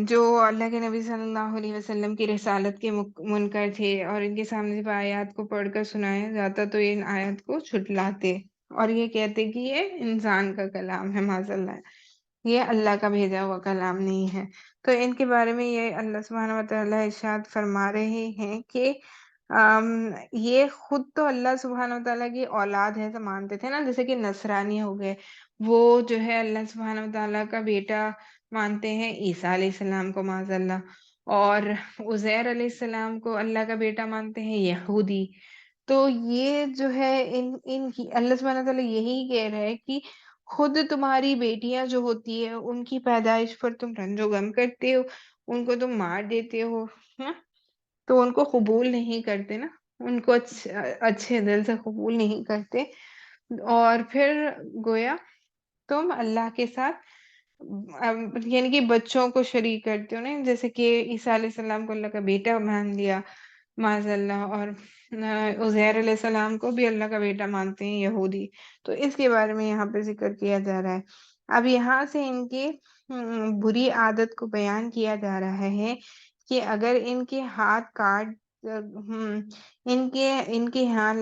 Speaker 1: جو اللہ کے نبی صلی اللہ علیہ وسلم کی رسالت کے منکر تھے اور ان کے سامنے جب آیات کو پڑھ کر سنایا جاتا تو ان آیات کو جھٹلاتے اور یہ کہتے کہ یہ انسان کا کلام ہے، معاذ اللہ، یہ اللہ کا بھیجا ہوا کلام نہیں ہے۔ تو ان کے بارے میں یہ اللہ سبحانہ وتعالیٰ ارشاد فرما رہے ہیں کہ یہ خود تو اللہ سبحانہ وتعالیٰ کی اولاد ہے تو مانتے تھے نا، جیسے کہ نصرانی ہو گئے، وہ جو ہے اللہ سبحانہ وتعالیٰ کا بیٹا مانتے ہیں عیسیٰ علیہ السلام کو، معاذ اللہ، اور عزیر علیہ السلام کو اللہ کا بیٹا مانتے ہیں یہودی۔ تو یہ جو ہے ان کی اللہ سبحانہ وتعالیٰ یہی کہہ رہا ہے کہ خود تمہاری بیٹیاں جو ہوتی ہے ان کی پیدائش پر تم رنج و غم کرتے ہو، ان کو تم مار دیتے ہو، ہاں، تو ان کو قبول نہیں کرتے نا، ان کو اچھے دل سے قبول نہیں کرتے، اور پھر گویا تم اللہ کے ساتھ یعنی کہ بچوں کو شریک کرتے ہو نا، جیسے کہ عیسیٰ علیہ السلام کو اللہ کا بیٹا مان لیا، معاذ اللہ، اور عزیر علیہ السلام کو بھی اللہ کا بیٹا مانتے ہیں یہودی۔ تو اس کے بارے میں یہاں پہ ذکر کیا جا رہا ہے۔ اب یہاں سے ان کی بری عادت کو بیان کیا جا رہا ہے کہ اگر ان کے ہاتھ کاٹ ان کے ہاں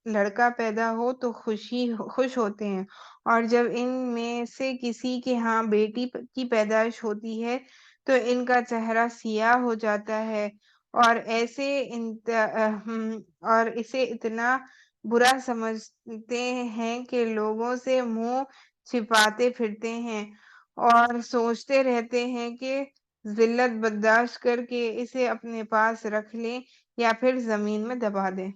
Speaker 1: لڑکا پیدا ہو تو خوش ہوتے ہیں، اور جب ان میں سے کسی کے ہاں بیٹی کی پیدائش ہوتی ہے تو ان کا چہرہ سیاہ ہو جاتا ہے، اور اور اسے اتنا برا سمجھتے ہیں کہ لوگوں سے منہ چھپاتے پھرتے ہیں اور سوچتے رہتے ہیں کہ ذلت برداشت کر کے اسے اپنے پاس رکھ لیں یا پھر زمین میں دبا دیں۔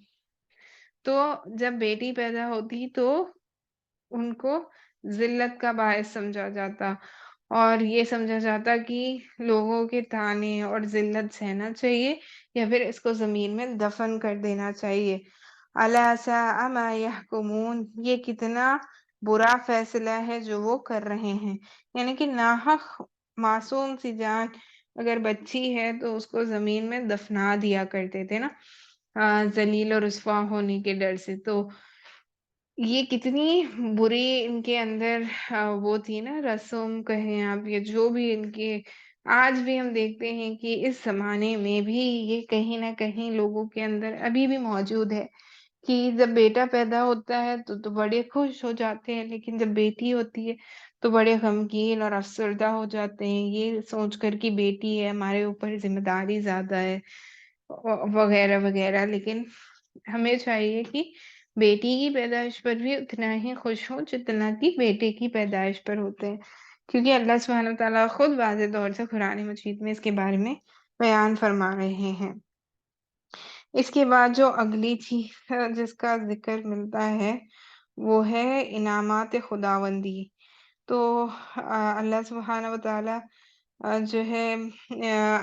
Speaker 1: تو جب بیٹی پیدا ہوتی تو ان کو ذلت کا باعث سمجھا جاتا، اور یہ سمجھا جاتا کہ لوگوں کے طعنے اور ذلت سہنا چاہیے یا پھر اس کو زمین میں دفن کر دینا چاہیے۔ الا ساء ما يحكمون، یہ کتنا برا فیصلہ ہے جو وہ کر رہے ہیں، یعنی کہ ناحق معصوم سی جان اگر بچی ہے تو اس کو زمین میں دفنا دیا کرتے تھے نا، ذلیل اور رسوا ہونے کے ڈر سے۔ تو یہ کتنی بری ان کے اندر وہ تھی نا، رسم کہیں آپ، یا جو بھی ان کے، آج بھی ہم دیکھتے ہیں کہ اس زمانے میں بھی یہ کہیں نہ کہیں لوگوں کے اندر ابھی بھی موجود ہے کہ جب بیٹا پیدا ہوتا ہے تو بڑے خوش ہو جاتے ہیں، لیکن جب بیٹی ہوتی ہے تو بڑے غمگین اور افسردہ ہو جاتے ہیں، یہ سوچ کر کہ بیٹی ہے، ہمارے اوپر ذمہ داری زیادہ ہے، وغیرہ وغیرہ۔ لیکن ہمیں چاہیے کہ بیٹی کی پیدائش پر بھی اتنا ہی خوش ہوں جتنا کہ بیٹے کی پیدائش پر ہوتے ہیں، کیونکہ اللہ سبحانہ تعالیٰ خود واضح طور سے قرآن مجید میں اس کے بارے میں بیان فرما رہے ہیں۔ اس کے بعد جو اگلی چیز جس کا ذکر ملتا ہے وہ ہے انعامات خداوندی۔ تو اللہ سبحانہ وتعالیٰ جو ہے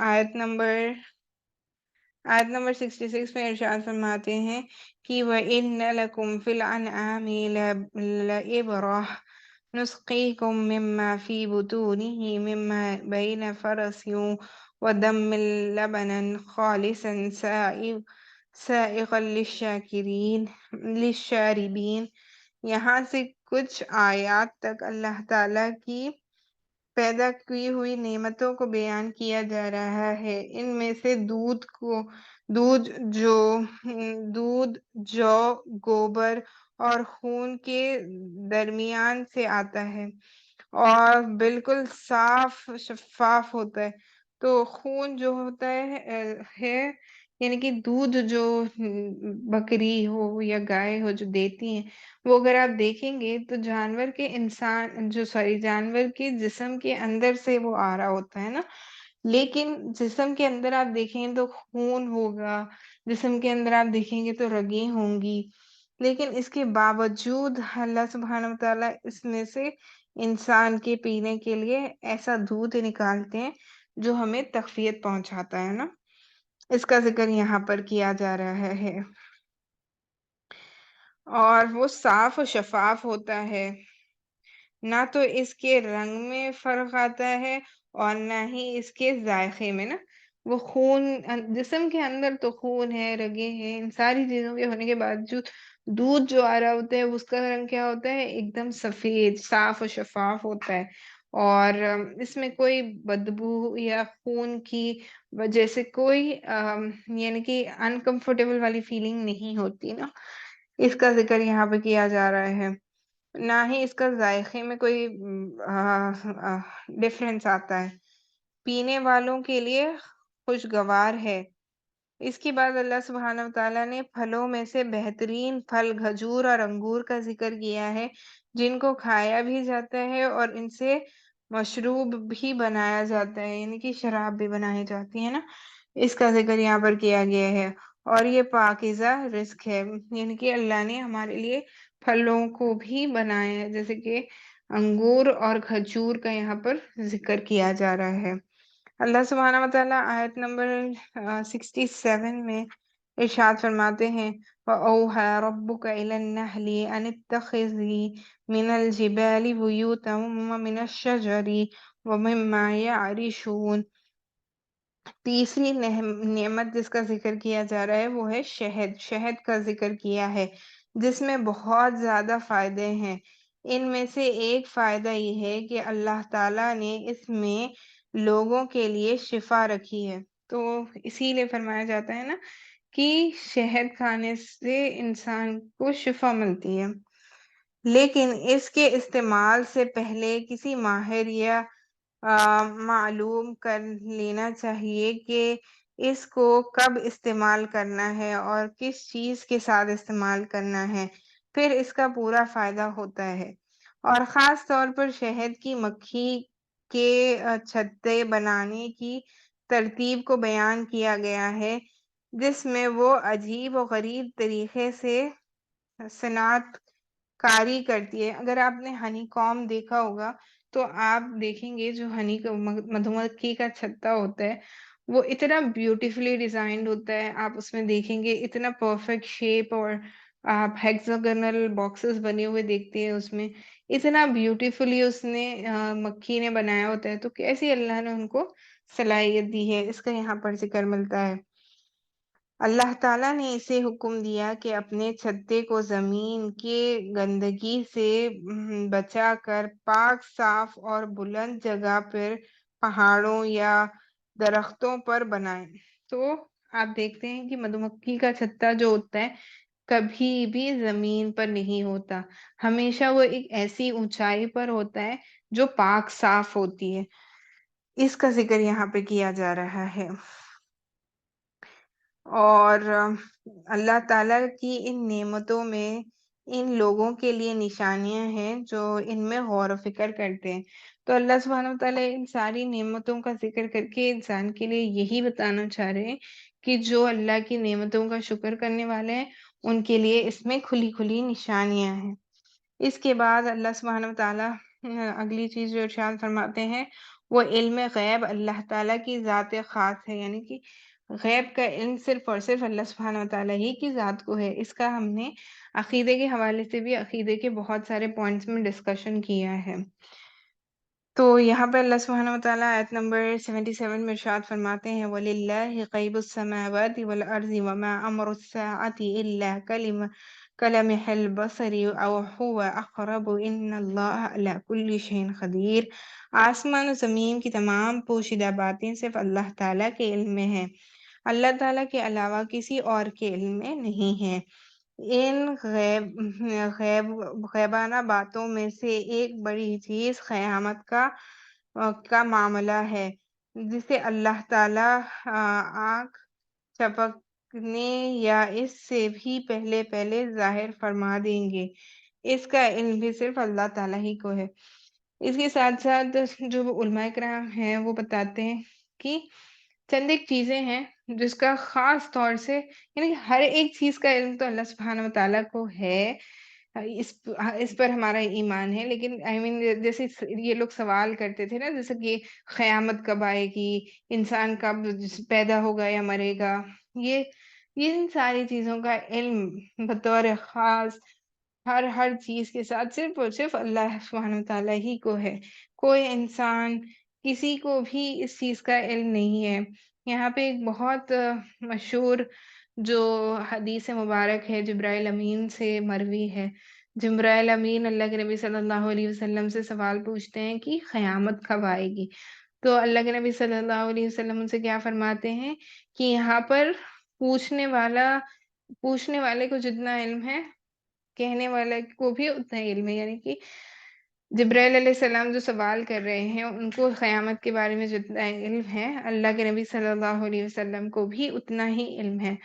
Speaker 1: آیت نمبر آیت نمبر 66 میں ارشاد فرماتے ہیں کہ وَإِنَّ لَكُمْ فِي الْأَنْعَامِ لَعِبْرَةً نُسْقِيكُم مِّمَّا فِي بُطُونِهِ مِمَّا بَيْنَ فَرْثٍ وَدَمٍ لَبَنًا خَالِصًا سَائِغًا لِلشَّارِبِينَ۔ یہاں سے کچھ آیات تک اللہ تعالیٰ کی پیدا کی ہوئی نعمتوں کو بیان کیا جا رہا ہے۔ ان میں سے دودھ جو گوبر اور خون کے درمیان سے آتا ہے اور بالکل صاف شفاف ہوتا ہے۔ تو خون جو ہوتا ہے یعنی کہ دودھ جو بکری ہو یا گائے ہو جو دیتی ہیں، وہ اگر آپ دیکھیں گے تو جانور کے جسم کے اندر سے وہ آ رہا ہوتا ہے نا، لیکن جسم کے اندر آپ دیکھیں گے تو خون ہوگا، جسم کے اندر آپ دیکھیں گے تو رگیں ہوں گی، لیکن اس کے باوجود اللہ سبحانہ وتعالیٰ اس میں سے انسان کے پینے کے لیے ایسا دودھ نکالتے ہیں جو ہمیں تقویت پہنچاتا ہے نا۔ اس کا ذکر یہاں پر کیا جا رہا ہے، اور وہ صاف و شفاف ہوتا ہے، نہ تو اس کے رنگ میں فرق آتا ہے اور نہ ہی اس کے ذائقے میں نا۔ وہ خون جسم کے اندر تو خون ہے، رگیں ہیں، ان ساری چیزوں کے ہونے کے باوجود دودھ جو آ رہا ہوتا ہے اس کا رنگ کیا ہوتا ہے؟ ایک دم سفید صاف و شفاف ہوتا ہے، اور اس میں کوئی بدبو یا خون کی وجہ سے کوئی یعنی کہ انکمفرٹیبل والی فیلنگ نہیں ہوتی نا۔ اس کا ذکر یہاں پہ کیا جا رہا ہے، نہ ہی اس کا ذائقے میں کوئی ڈفرینس آتا ہے، پینے والوں کے لیے خوشگوار ہے۔ اس کے بعد اللہ سبحانہ وتعالیٰ نے پھلوں میں سے بہترین پھل کھجور اور انگور کا ذکر کیا ہے، جن کو کھایا بھی جاتا ہے اور ان سے مشروب بھی بنایا جاتا ہے، یعنی کہ شراب بھی بنائی جاتی ہے نا۔ اس کا ذکر یہاں پر کیا گیا ہے، اور یہ پاکیزہ رزق ہے، یعنی کہ اللہ نے ہمارے لیے پھلوں کو بھی بنایا ہے، جیسے کہ انگور اور کھجور کا یہاں پر ذکر کیا جا رہا ہے۔ اللہ سبحانہ وتعالیٰ آیت نمبر 67 میں ارشاد فرماتے ہیں وَأَوْحَى رَبُّكَ إِلَى النَّحْلِ أَنِ اتَّخِذِي مِنَ الْجِبَالِ بُيُوتًا وَمِنَ الشَّجَرِ وَمِمَّا يَعْرِشُونَ۔ تیسری نعمت جس کا ذکر کیا جا رہا ہے وہ ہے شہد کا ذکر کیا ہے، جس میں بہت زیادہ فائدے ہیں۔ ان میں سے ایک فائدہ یہ ہے کہ اللہ تعالیٰ نے اس میں لوگوں کے لیے شفا رکھی ہے، تو اسی لیے فرمایا جاتا ہے نا کہ شہد کھانے سے انسان کو شفا ملتی ہے، لیکن اس کے استعمال سے پہلے کسی ماہر یا معلوم کر لینا چاہیے کہ اس کو کب استعمال کرنا ہے اور کس چیز کے ساتھ استعمال کرنا ہے، پھر اس کا پورا فائدہ ہوتا ہے۔ اور خاص طور پر شہد کی مکھی کے چھتے بنانے کی ترتیب کو بیان کیا گیا ہے، جس میں وہ عجیب و غریب طریقے سے صنعت کاری کرتی ہے۔ اگر آپ نے ہنی کام دیکھا ہوگا تو آپ دیکھیں گے جو مدھو مکھی کا چھتا ہوتا ہے وہ اتنا بیوٹیفلی ڈیزائنڈ ہوتا ہے، آپ اس میں دیکھیں گے اتنا پرفیکٹ شیپ، اور آپ ہیگزاگنل باکسز بنے ہوئے دیکھتے ہیں اس میں، اتنا بیوٹیفلی اس نے مکھی نے بنایا ہوتا ہے، تو کیسی اللہ نے ان کو صلاحیت دی ہے، اس کا یہاں پر ذکر ملتا ہے۔ اللہ تعالیٰ نے اسے حکم دیا کہ اپنے چھتے کو زمین کے گندگی سے بچا کر پاک صاف اور بلند جگہ پر پہاڑوں یا درختوں پر بنائیں۔ تو آپ دیکھتے ہیں کہ مدھو مکھی کا چھتا جو ہوتا ہے کبھی بھی زمین پر نہیں ہوتا، ہمیشہ وہ ایک ایسی اونچائی پر ہوتا ہے جو پاک صاف ہوتی ہے۔ اس کا ذکر یہاں پہ کیا جا رہا ہے، اور اللہ تعالیٰ کی ان نعمتوں میں ان لوگوں کے لیے نشانیاں ہیں جو ان میں غور و فکر کرتے ہیں۔ تو اللہ سبحانہ وتعالیٰ ان ساری نعمتوں کا ذکر کر کے انسان کے لیے یہی بتانا چاہ رہے ہیں کہ جو اللہ کی نعمتوں کا شکر کرنے والے ہیں ان کے لیے اس میں کھلی کھلی نشانیاں ہیں۔ اس کے بعد اللہ سبحانہ وتعالیٰ اگلی چیز جو ارشاد فرماتے ہیں وہ علم غیب اللہ تعالیٰ کی ذات خاص ہے، یعنی کہ غیب کا علم صرف اور صرف اللہ سبحانہ وتعالیٰ ہی کی ذات کو ہے۔ اس کا ہم نے عقیدے کے حوالے سے بھی عقیدے کے بہت سارے پوائنٹس میں ڈسکشن کیا ہے۔ تو یہاں پہ اللہ سبحانہ وتعالیٰ آیت نمبر 77 میں ارشاد فرماتے ہیں وَلِلَّهِ غَيْبُ السَّمَاوَاتِ وَالْأَرْضِ وَمَا أَمْرُ السَّاعَةِ إِلَّا كَلَمِحِ الْبَصَرِ أَوْ هُوَ أَقْرَبُ إِنَّ اللَّهَ عَلَى كُلِّ شَيْءٍ قدیر۔ آسمان و زمین کی تمام پوشیدہ باتیں صرف اللہ تعالیٰ کے علم میں ہیں، اللہ تعالیٰ کے علاوہ کسی اور کے علم میں نہیں ہے۔ ان غیب غیبانہ باتوں میں سے ایک بڑی چیز قیامت کا معاملہ ہے، جسے اللہ تعالیٰ آنکھ چپکنے یا اس سے بھی پہلے ظاہر فرما دیں گے۔ اس کا علم بھی صرف اللہ تعالیٰ ہی کو ہے۔ اس کے ساتھ ساتھ جو علماء کرام ہیں وہ بتاتے ہیں کہ چند ایک چیزیں ہیں جس کا خاص طور سے یعنی ہر ایک چیز کا علم تو اللہ سبحانہ وتعالیٰ کو ہے، اس پر ہمارا ایمان ہے، لیکن جیسے یہ لوگ سوال کرتے تھے نا، جیسے کہ قیامت کب آئے گی، انسان کب پیدا ہوگا یا مرے گا، یہ ان ساری چیزوں کا علم بطور خاص ہر چیز کے ساتھ صرف اور صرف اللہ سبحانہ تعالیٰ ہی کو ہے۔ کوئی انسان کسی کو بھی اس چیز کا علم نہیں ہے۔ یہاں پہ ایک بہت مشہور جو حدیث مبارک ہے جبرائیل امین سے مروی ہے۔ جبرائیل امین اللہ کے نبی صلی اللہ علیہ وسلم سے سوال پوچھتے ہیں کہ قیامت کب آئے گی، تو اللہ کے نبی صلی اللہ علیہ وسلم ان سے کیا فرماتے ہیں کہ یہاں پر پوچھنے والے کو جتنا علم ہے کہنے والے کو بھی اتنا علم ہے، یعنی کہ جبرائیل علیہ السلام جو سوال کر رہے ہیں ان کو قیامت کے بارے میں جتنا علم ہے اللہ کے نبی صلی اللہ علیہ وسلم کو بھی اتنا ہی علم ہے۔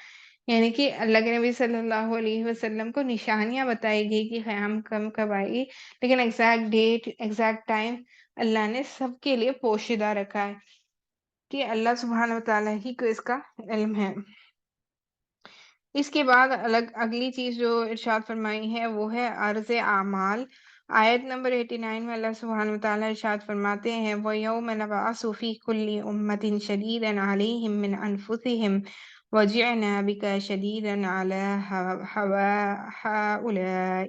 Speaker 1: یعنی کہ اللہ کے نبی صلی اللہ علیہ وسلم کو نشانیاں بتائی گئی کہ قیامت کب آئے گی، لیکن ایگزیکٹ ڈیٹ ایگزیکٹ ٹائم اللہ نے سب کے لیے پوشیدہ رکھا ہے کہ اللہ سبحانہ وتعالیٰ ہی کو اس کا علم ہے۔ اس کے بعد اگلی چیز جو ارشاد فرمائی ہے وہ ہے عرض اعمال۔ آیت نمبر 89 میں اللہ سبحانہ وتعالیٰ ارشاد فرماتے ہیں وَيَوْمَ نَبْعَثُ فِي كُلِّ أُمَّةٍ شَهِيدًا عَلَيْهِمْ مِنْ أَنفُسِهِمْ وَجِئْنَا بِكَ شَهِيدًا عَلَى هؤلاء۔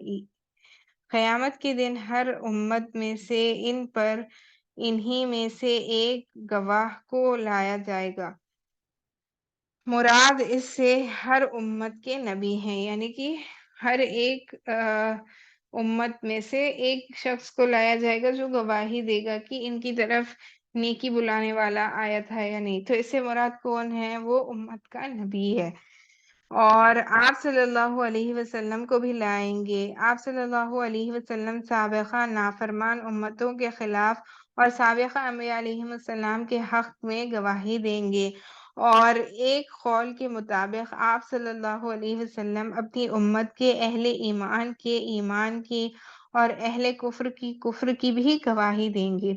Speaker 1: قیامت کے دن ہر امت میں سے انہی میں سے ایک گواہ کو لایا جائے گا۔ مراد اس سے ہر امت کے نبی ہیں، یعنی کہ ہر ایک امت میں سے ایک شخص کو لایا جائے گا جو گواہی دے گا کہ ان کی طرف نیکی بلانے والا آیا تھا یا نہیں۔ تو اس سے مراد کون ہے؟ وہ امت کا نبی ہے، اور آپ صلی اللہ علیہ وسلم کو بھی لائیں گے۔ آپ صلی اللہ علیہ وسلم سابقہ نافرمان امتوں کے خلاف اور سابقہ انبیاء علیہ السلام کے حق میں گواہی دیں گے، اور ایک قول کے مطابق آپ صلی اللہ علیہ وسلم اپنی امت کے اہل ایمان کی اور اہل کفر کی بھی گواہی دیں گے۔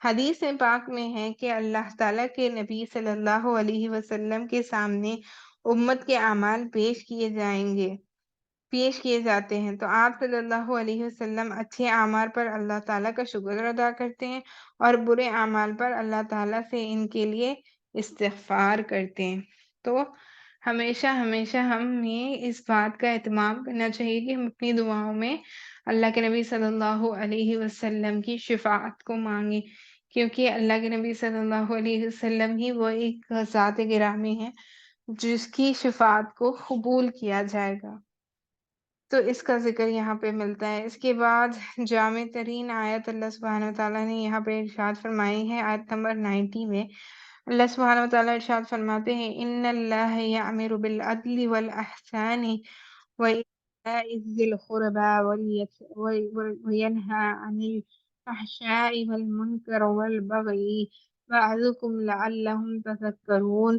Speaker 1: حدیث پاک میں ہے کہ اللہ تعالیٰ کے نبی صلی اللہ علیہ وسلم کے سامنے امت کے اعمال پیش کیے جاتے ہیں، تو آپ صلی اللہ علیہ وسلم اچھے اعمال پر اللہ تعالیٰ کا شکر ادا کرتے ہیں اور برے اعمال پر اللہ تعالیٰ سے ان کے لیے استغفار کرتے ہیں۔ تو ہمیشہ ہمیں اس بات کا اہتمام کرنا چاہیے کہ ہم اپنی دعاؤں میں اللہ کے نبی صلی اللہ علیہ وسلم کی شفاعت کو مانگیں، کیونکہ اللہ کے نبی صلی اللہ علیہ وسلم ہی وہ ایک ذات گرامی ہے جس کی شفاعت کو قبول کیا جائے گا۔ تو اس کا ذکر یہاں پہ ملتا ہے۔ اس کے بعد جامع ترین آیت اللہ سبحانہ وتعالیٰ نے یہاں پہ ارشاد فرمائی ہے آیت نمبر 90 میں۔ اللہ سبحانہ وتعالیٰ ارشاد فرماتے ہیں ان اللہ یأمر بالعدل والاحسان وإيتاء ذی القربى وینہی عن الفحشاء والمنکر والبغی یعظکم لعلکم تذکرون۔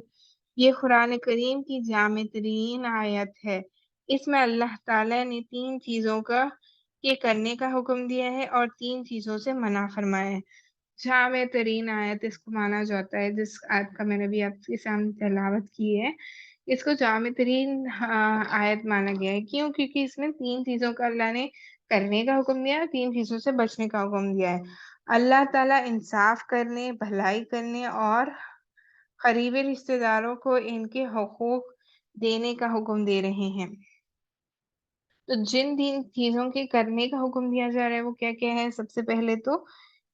Speaker 1: یہ قرآن کریم کی جامع ترین آیت ہے۔ اس میں اللہ تعالیٰ نے 3 چیزوں کے کرنے کا حکم دیا ہے اور 3 چیزوں سے منع فرمایا ہے۔ جامع ترین آیت اس کو مانا جاتا ہے، جس آیت کا میں نے بھی آپ کے سامنے تلاوت کی ہے، اس کو جامع ترین آیت مانا گیا ہے۔ کیوں؟ کیونکہ اس میں 3 چیزوں کا اللہ نے کرنے کا حکم دیا ہے، 3 چیزوں سے بچنے کا حکم دیا ہے۔ اللہ تعالیٰ انصاف کرنے، بھلائی کرنے اور قریبی رشتہ داروں کو ان کے حقوق دینے کا حکم دے رہے ہیں۔ تو جن چیزوں کے کرنے کا حکم دیا جا رہا ہے وہ کیا کیا ہے؟ سب سے پہلے تو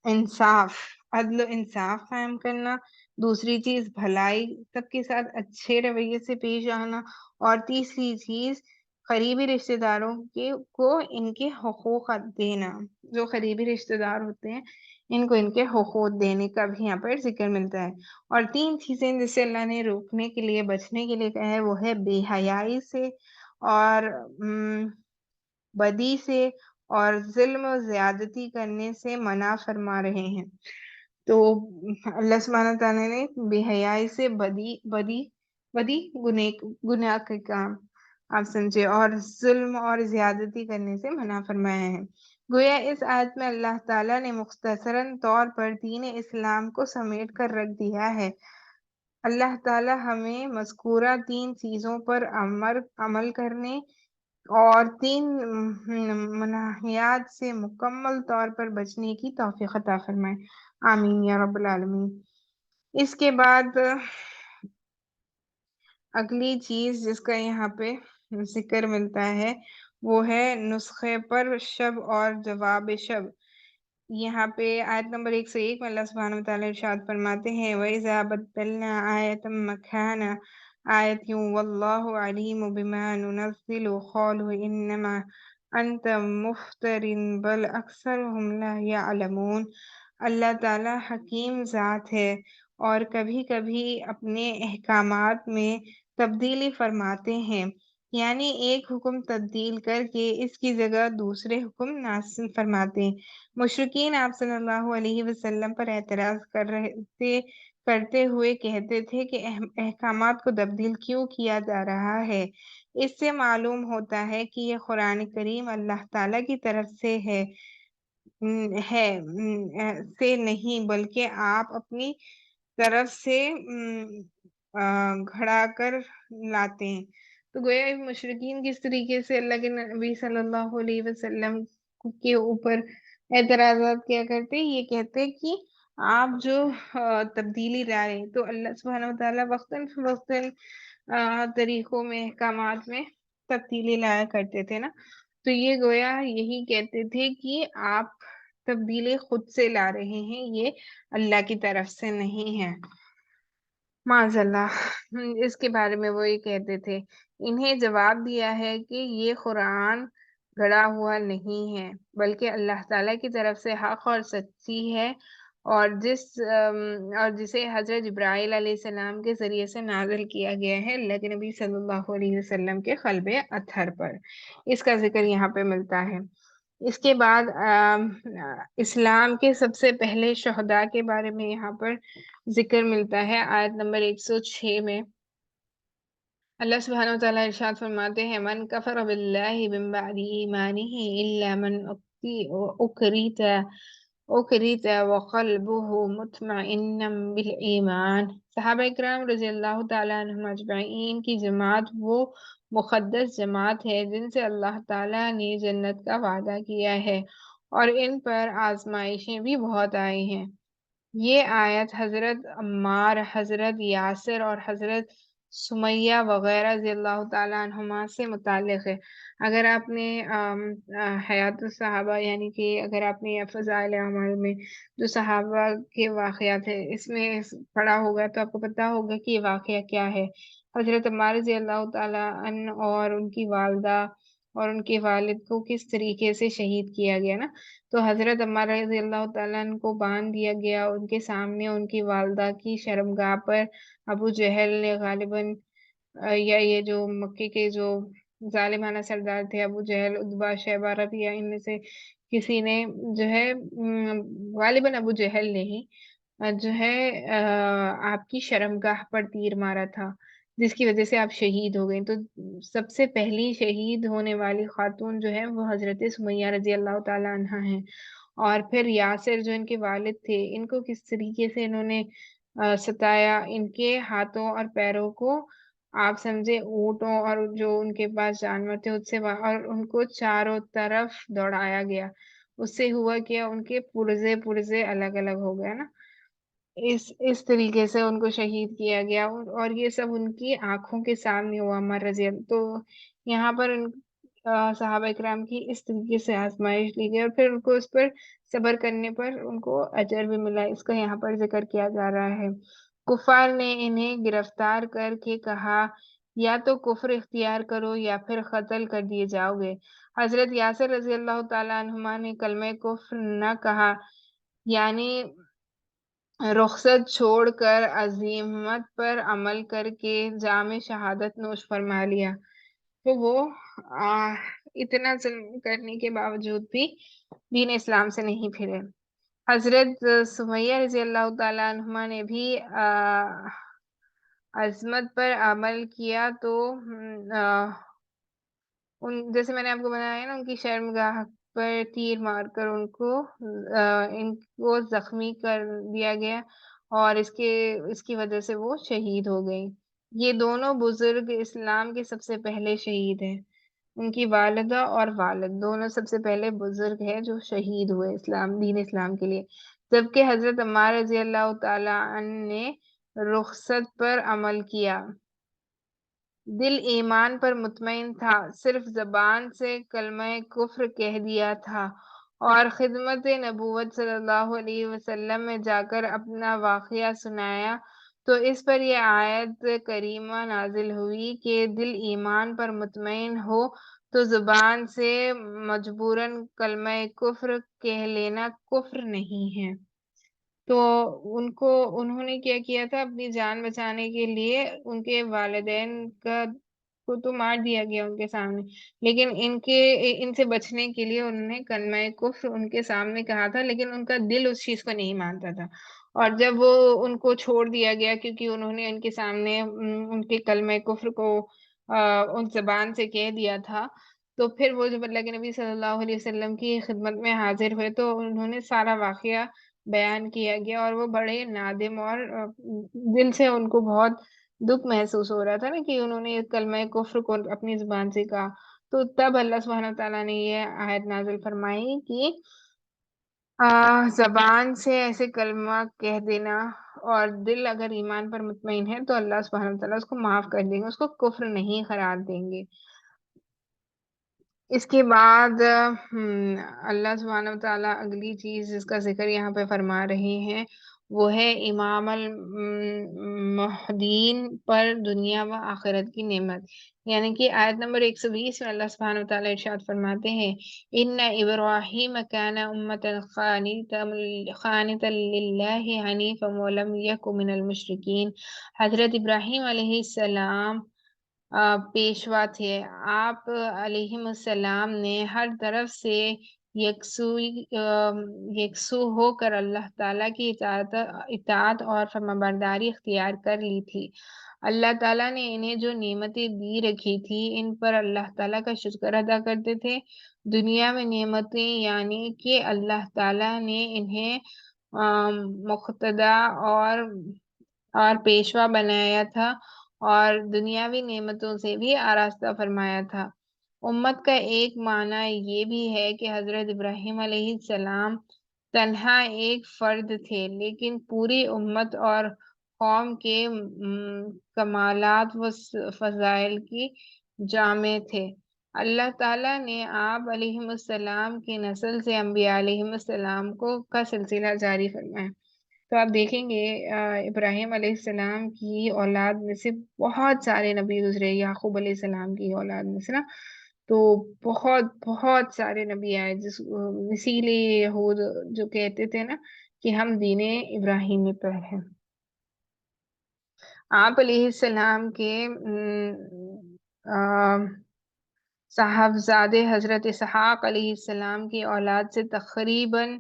Speaker 1: انصاف، عدل و انصاف قائم کرنا، دوسری چیز بھلائی، سب کے ساتھ اچھے رویے سے پیش آنا، اور تیسری چیز قریبی رشتہ داروں کو ان کے حقوق دینا۔ جو قریبی رشتہ دار ہوتے ہیں ان کو ان کے حقوق دینے کا بھی یہاں پر ذکر ملتا ہے۔ اور تین چیزیں جس سے اللہ نے روکنے کے لیے، بچنے کے لیے کہا ہے، وہ ہے بے حیائی سے، اور بدی سے، اور ظلم و زیادتی کرنے سے منع فرما رہے ہیں۔ تو اللہ سبحانہ تعالیٰ نے بے حیائی سے، بدی گناہ کے کام آپ سمجھے، اور ظلم اور زیادتی کرنے سے منع فرمایا ہے۔ گویا اس آیت میں اللہ تعالیٰ نے مختصراً طور پر دین اسلام کو سمیٹ کر رکھ دیا ہے۔ اللہ تعالیٰ ہمیں مذکورہ تین چیزوں پر عمل کرنے اور تین مناہیات سے مکمل طور پر بچنے کی توفیق عطا فرمائے، آمین یا رب العالمین۔ اس کے بعد اگلی چیز جس کا یہاں پہ ذکر ملتا ہے وہ ہے نسخے پر شب اور جواب شب۔ یہاں پہ آیت نمبر 101 میں اللہ سبحانہ وتعالی ارشاد فرماتے ہیں وَإِذَا بَدَّلْنَا آیَةً مَكَانَ آیَةٍ وَاللَّهُ عَلِيمٌ بِمَا نُنَزِّلُ قَالُوا إِنَّمَا أَنْتَ مُفْتَرٍ بَلْ أَكْثَرُهُمْ لَا يَعْلَمُونَ۔ اللہ تعالیٰ حکیم ذات ہے اور کبھی کبھی اپنے احکامات میں تبدیلی فرماتے ہیں، یعنی ایک حکم تبدیل کر کے اس کی جگہ دوسرے حکم نازل فرماتے ہیں۔ مشرکین آپ صلی اللہ علیہ وسلم پر اعتراض کرتے ہوئے کہتے تھے کہ احکامات کو تبدیل کیوں کیا جا رہا ہے؟ اس سے معلوم ہوتا ہے کہ یہ قرآن کریم اللہ تعالیٰ کی طرف سے سے نہیں، بلکہ آپ اپنی طرف سے گھڑا کر لاتے ہیں۔ تو گویا مشرکین کس طریقے سے اللہ کے نبی صلی اللہ علیہ وسلم کے اوپر اعتراضات کیا کرتے، یہ کہتے کہ آپ جو تبدیلی لائے، تو اللہ سبحانہ وتعالیٰ وقتاً فوقتاً طریقوں میں، احکامات میں تبدیلی لایا کرتے تھے نا۔ تو یہ گویا یہی کہتے تھے کہ آپ تبدیلی خود سے لا رہے ہیں، یہ اللہ کی طرف سے نہیں ہے، معاذ اللہ۔ اس کے بارے میں وہ یہ کہتے تھے۔ انہیں جواب دیا ہے کہ یہ قرآن گڑا ہوا نہیں ہے، بلکہ اللہ تعالیٰ کی طرف سے حق اور سچی ہے، اور جسے حضرت جبرائیل علیہ السلام کے ذریعے سے نازل کیا گیا ہے اللہ کے نبی صلی اللہ علیہ وسلم کے قلب اطہر پر۔ اس کا ذکر یہاں پہ ملتا ہے۔ اس کے بعد اسلام کے سب سے پہلے شہداء کے بارے میں یہاں پر ذکر ملتا ہے آیت نمبر 106 میں۔ اللہ سبحانہ وتعالی ارشاد فرماتے ہیں من کفر باللہ من بعد ایمانہ الا من اکریت وقلبہ مطمئن بالایمان۔ صحابہ اکرام رضی اللہ تعالیٰ عنہم اجمعین کی جماعت وہ مقدس جماعت ہے جن سے اللہ تعالیٰ نے جنت کا وعدہ کیا ہے، اور ان پر آزمائشیں بھی بہت آئی ہیں۔ یہ آیت حضرت عمار، حضرت یاسر اور حضرت سمیہ وغیرہ رضی اللہ تعالیٰ عنہما سے متعلق ہے۔ اگر آپ نے حیات الصحابہ، یعنی کہ اگر آپ نے فضائل اعمال میں جو صحابہ کے واقعات ہیں اس میں پڑھا ہوگا تو آپ کو پتہ ہوگا کہ یہ واقعہ کیا ہے۔ حضرت عمار رضی اللہ تعالیٰ عنہ اور ان کی والدہ اور ان کے والد کو کس طریقے سے شہید کیا گیا نا۔ تو حضرت عمار رضی اللہ تعالیٰ عنہ کو باندھ دیا گیا، ان کے سامنے ان کی والدہ کی شرمگاہ پر ابو جہل نے غالباً یا یہ جو مکے کے جو ظالمانہ سردار تھے ابو جہل، عتبہ، شیبہ، ربیعہ، ان میں سے کسی نے جو ہے غالباً ابو جہل نے ہی جو ہے آپ کی شرمگاہ پر تیر مارا تھا، جس کی وجہ سے آپ شہید ہو گئے۔ تو سب سے پہلی شہید ہونے والی خاتون جو ہے وہ حضرت سمیہ رضی اللہ تعالیٰ عنہا ہیں۔ اور پھر یاسر جو ان کے والد تھے، ان کو کس طریقے سے انہوں نے ستایا، ان کے ہاتھوں اور پیروں کو آپ سمجھے اونٹوں اور جو ان کے پاس جانور تھے اس سے اور ان کو چاروں طرف دوڑایا گیا۔ اس سے ہوا کیا، ان کے پرزے الگ الگ ہو گیا نا۔ اس طریقے سے ان کو شہید کیا گیا، اور یہ سب ان کی آنکھوں کے سامنے ہوا عمر رضی اللہ، تو یہاں پر صحابہ اکرام کی اس طریقے سے آزمائش لی گئی، اور پھر ان کو اس پر صبر کرنے پر ان کو اجر بھی ملا، اس کا یہاں پر ذکر کیا جا رہا ہے۔ کفار نے انہیں گرفتار کر کے کہا یا تو کفر اختیار کرو یا پھر قتل کر دیے جاؤ گے۔ حضرت یاسر رضی اللہ تعالیٰ عنہما نے کلمہ کفر نہ کہا، یعنی رخصت چھوڑ کر عزیمت پر عمل کر کے جام شہادت نوش فرما لیا، تو وہ اتنا ظلم کرنے کے باوجود بھی دین اسلام سے نہیں پھرے۔ حضرت سمیہ رضی اللہ تعالیٰ عنہما نے بھی عظمت پر عمل کیا، تو جیسے میں نے آپ کو بتایا نا، ان کی شرمگاہ پر تیر مار کر ان کو زخمی کر دیا گیا، اور اس کی وجہ سے وہ شہید ہو گئی۔ یہ دونوں بزرگ اسلام کے سب سے پہلے شہید ہیں، ان کی والدہ اور والد دونوں سب سے پہلے بزرگ ہیں جو شہید ہوئے دین اسلام کے لیے، جبکہ حضرت عمار رضی اللہ تعالی عنہ نے رخصت پر عمل کیا۔ دل ایمان پر مطمئن تھا، صرف زبان سے کلمہ کفر کہہ دیا تھا، اور خدمت نبوت صلی اللہ علیہ وسلم میں جا کر اپنا واقعہ سنایا، تو اس پر یہ آیت کریمہ نازل ہوئی کہ دل ایمان پر مطمئن ہو تو زبان سے مجبوراً کلمہ کفر کہہ لینا کفر نہیں ہے۔ تو انہوں نے کیا کیا تھا، اپنی جان بچانے کے لیے ان کے والدین کو تو مار دیا گیا ان کے سامنے، لیکن ان سے بچنے کے لیے انہوں نے کلمہ کفر ان کے سامنے کہا تھا، لیکن ان کا دل اس چیز کو نہیں مانتا تھا، اور جب وہ ان کو چھوڑ دیا گیا کیونکہ انہوں نے ان کے سامنے ان کے کلمہ کفر کو ان زبان سے کہہ دیا تھا، تو پھر وہ جب اللہ کے نبی صلی اللہ علیہ وسلم کی خدمت میں حاضر ہوئے تو انہوں نے سارا واقعہ بیان کیا گیا، اور وہ بڑے نادم، اور دل سے ان کو بہت دکھ محسوس ہو رہا تھا نا کہ انہوں نے کلمہ کفر کو اپنی زبان سے کہا، تو تب اللہ سبحانہ تعالیٰ نے یہ آیت نازل فرمائی کہ زبان سے ایسے کلمہ کہہ دینا اور دل اگر ایمان پر مطمئن ہے تو اللہ سبحانہ تعالیٰ اس کو معاف کر دیں گے، اس کو کفر نہیں قرار دیں گے۔ اس کے بعد اللہ سبحانہ وتعالیٰ اگلی چیز جس کا ذکر یہاں پہ فرما رہے ہیں وہ ہے امام المہدین پر دنیا و آخرت کی نعمت، یعنی کہ آیت نمبر 120 میں اللہ سبحانہ وتعالیٰ ارشاد فرماتے ہیں ان ابراہیم کان امۃ قانتا للہ حنیفا ولم یک من المشرکین۔ حضرت ابراہیم علیہ السلام پیشوا تھے، آپ علیہ السلام نے ہر طرف سے یکسو ہو کر اللہ تعالیٰ کی اطاعت اور فرمانبرداری اختیار کر لی تھی۔ اللہ تعالیٰ نے انہیں جو نعمتیں دی رکھی تھی ان پر اللہ تعالیٰ کا شکر ادا کرتے تھے۔ دنیا میں نعمتیں یعنی کہ اللہ تعالیٰ نے انہیں مقتدا اور پیشوا بنایا تھا، اور دنیاوی نعمتوں سے بھی آراستہ فرمایا تھا۔ امت کا ایک معنی یہ بھی ہے کہ حضرت ابراہیم علیہ السلام تنہا ایک فرد تھے، لیکن پوری امت اور قوم کے کمالات و فضائل کی جامع تھے۔ اللہ تعالیٰ نے آپ علیہ السلام کی نسل سے انبیاء علیہ السلام کا سلسلہ جاری فرمایا۔ تو آپ دیکھیں گے ابراہیم علیہ السلام کی اولاد میں سے بہت سارے نبی گزرے، یعقوب علیہ السلام کی اولاد میں سے نا، تو بہت بہت سارے نبی آئے، اسی لیے یہود جو کہتے تھے نا کہ ہم دین ابراہیمی پر ہیں۔ آپ علیہ السلام کے صاحبزادے حضرت اسحاق علیہ السلام کی اولاد سے تقریباً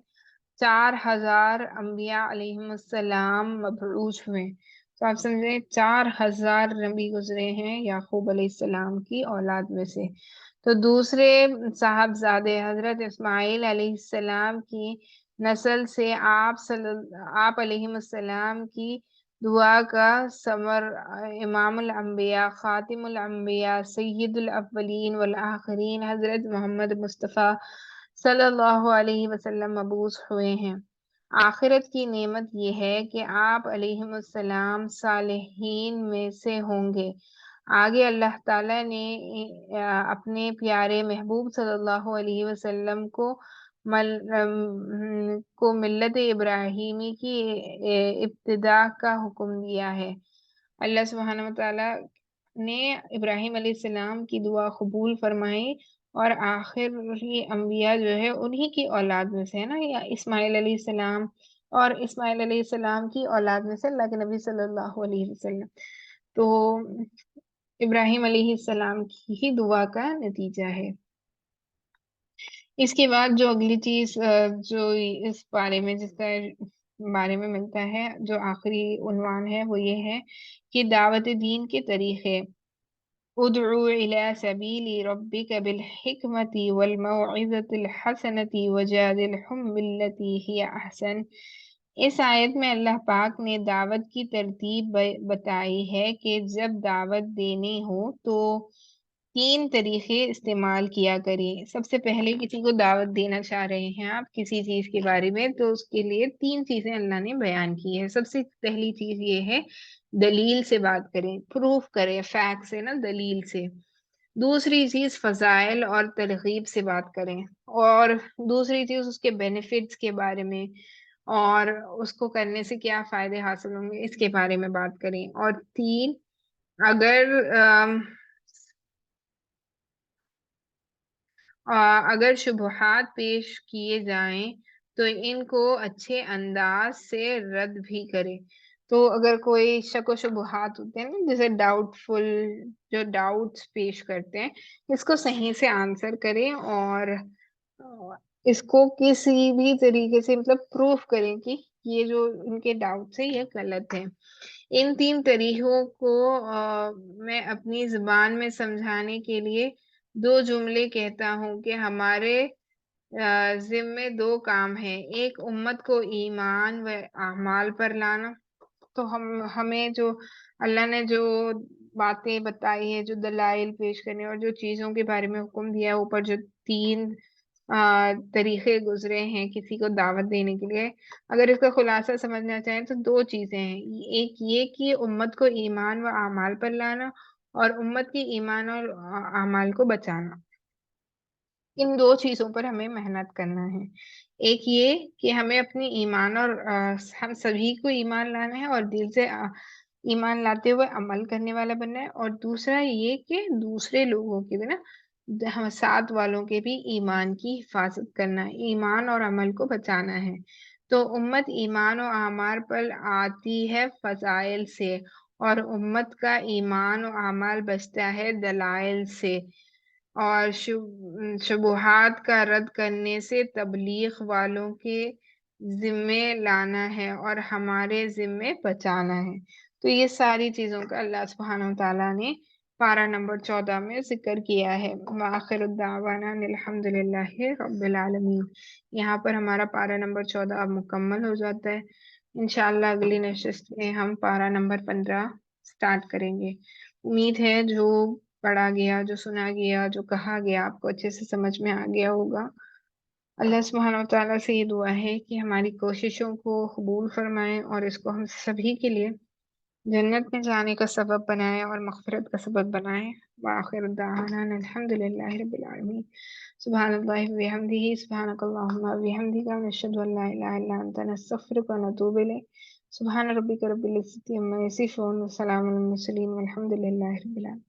Speaker 1: 4000 انبیاء علیہ السلام مبعوث ہوئے، تو آپ سمجھیں 4000 نبی گزرے ہیں یعقوب علیہ السلام کی اولاد میں سے۔ تو دوسرے صاحبزادے حضرت اسماعیل علیہ السلام کی نسل سے آپ علیہ السلام کی دعا کا ثمر امام الانبیاء خاتم الانبیاء سید الاولین والآخرین حضرت محمد مصطفیٰ صلی اللہ علیہ وسلم مبعوث ہوئے ہیں۔ آخرت کی نعمت یہ ہے کہ آپ علیہ السلام صالحین میں سے ہوں گے۔ آگے اللہ تعالیٰ نے اپنے پیارے محبوب صلی اللہ علیہ وسلم کو ملت ابراہیمی کی ابتدا کا حکم دیا ہے۔ اللہ سبحانہ وتعالیٰ نے ابراہیم علیہ السلام کی دعا قبول فرمائی، اور آخری انبیاء جو ہے انہی کی اولاد میں سے ہے نا، یا اسماعیل علیہ السلام، اور اسماعیل علیہ السلام کی اولاد میں سے اللہ کے نبی صلی اللہ علیہ وسلم، تو ابراہیم علیہ السلام کی ہی دعا کا نتیجہ ہے۔ اس کے بعد جو اگلی چیز جو اس بارے میں جس کا بارے میں ملتا ہے، جو آخری عنوان ہے، وہ یہ ہے کہ دعوت دین کے طریقے۔ ادعو الى سبیل ربک بالحکمت والموعظۃ الحسنۃ وجادلہم باللتی ہی احسن۔ اس آیت میں اللہ پاک نے دعوت کی ترتیب بتائی ہے کہ جب دعوت دینی ہو تو 3 طریقے استعمال کیا کریں۔ سب سے پہلے کسی کو دعوت دینا چاہ رہے ہیں آپ کسی چیز کے بارے میں، تو اس کے لیے 3 چیزیں اللہ نے بیان کی ہے۔ سب سے پہلی چیز یہ ہے دلیل سے بات کریں، پروف کریں، فیکٹ سے نا، دلیل سے۔ دوسری چیز فضائل اور ترغیب سے بات کریں، اور دوسری چیز اس کے بینیفٹس کے بارے میں، اور اس کو کرنے سے کیا فائدے حاصل ہوں گے اس کے بارے میں بات کریں، اور 3 اگر شبہات پیش کیے جائیں تو ان کو اچھے انداز سے رد بھی کرے۔ تو اگر کوئی شک و شبہات ہوتے ہیں نا، جیسے ڈاؤٹ فل جو ڈاؤٹس پیش کرتے ہیں، اس کو صحیح سے آنسر کریں، اور اس کو کسی بھی طریقے سے مطلب پروف کریں کہ یہ جو ان کے ڈاؤٹس ہیں یہ غلط ہے۔ ان 3 طریقوں کو میں اپنی زبان میں سمجھانے کے لیے 2 جملے کہتا ہوں کہ ہمارے ذمے 2 کام ہیں۔ ایک امت کو ایمان و اعمال پر لانا، تو ہمیں جو اللہ نے جو باتیں بتائی ہے، جو دلائل پیش کرنے اور جو چیزوں کے بارے میں حکم دیا ہے، اوپر جو 3 طریقے گزرے ہیں کسی کو دعوت دینے کے لیے، اگر اس کا خلاصہ سمجھنا چاہیں تو 2 چیزیں ہیں۔ ایک یہ کہ امت کو ایمان و اعمال پر لانا، اور امت کی ایمان اور اعمال کو بچانا۔ ان 2 چیزوں پر ہمیں محنت کرنا ہے۔ ایک یہ کہ ہمیں اپنی ایمان اور ہم سبھی کو ایمان لانا ہے، اور دل سے ایمان لاتے ہوئے عمل کرنے والا بننا ہے، اور دوسرا یہ کہ دوسرے لوگوں کے بھی نا، ہم ساتھ والوں کے بھی ایمان کی حفاظت کرنا ہے، ایمان اور عمل کو بچانا ہے۔ تو امت ایمان و اعمال پر آتی ہے فضائل سے، اور امت کا ایمان و اعمال بچتا ہے دلائل سے، اور شبہات کا رد کرنے سے تبلیغ والوں کے ذمے لانا ہے اور ہمارے ذمے بچانا ہے۔ تو یہ ساری چیزوں کا اللہ سبحانہ وتعالیٰ نے پارہ نمبر 14 میں ذکر کیا ہے۔ وآخر الدعوانا الحمد للہ رب العالمین۔ یہاں پر ہمارا پارہ نمبر 14 اب مکمل ہو جاتا ہے۔ انشاءاللہ اگلی نشست میں ہم پارہ نمبر 15 سٹارٹ کریں گے۔ امید ہے جو پڑھا گیا، جو سنا گیا، جو کہا گیا آپ کو اچھے سے سمجھ میں آ گیا ہوگا۔ اللہ سبحانہ وتعالیٰ سے یہ دعا ہے کہ ہماری کوششوں کو قبول فرمائیں، اور اس کو ہم سبھی کے لیے جنت میں جانے کا سبب بنائے اور مغفرت کا سبب بنائے۔ وآخر دعوانا الحمد للہ رب العالمین۔ سبحان اللہ وبحمدہ، سبحانک اللہم وبحمدک، نشہد ان لا الہ الا انت، نستغفرک ونتوب الیک۔ سبحان ربک رب العزۃ عما یصفون، وسلام علی المرسلین، والحمد للہ رب العالمین۔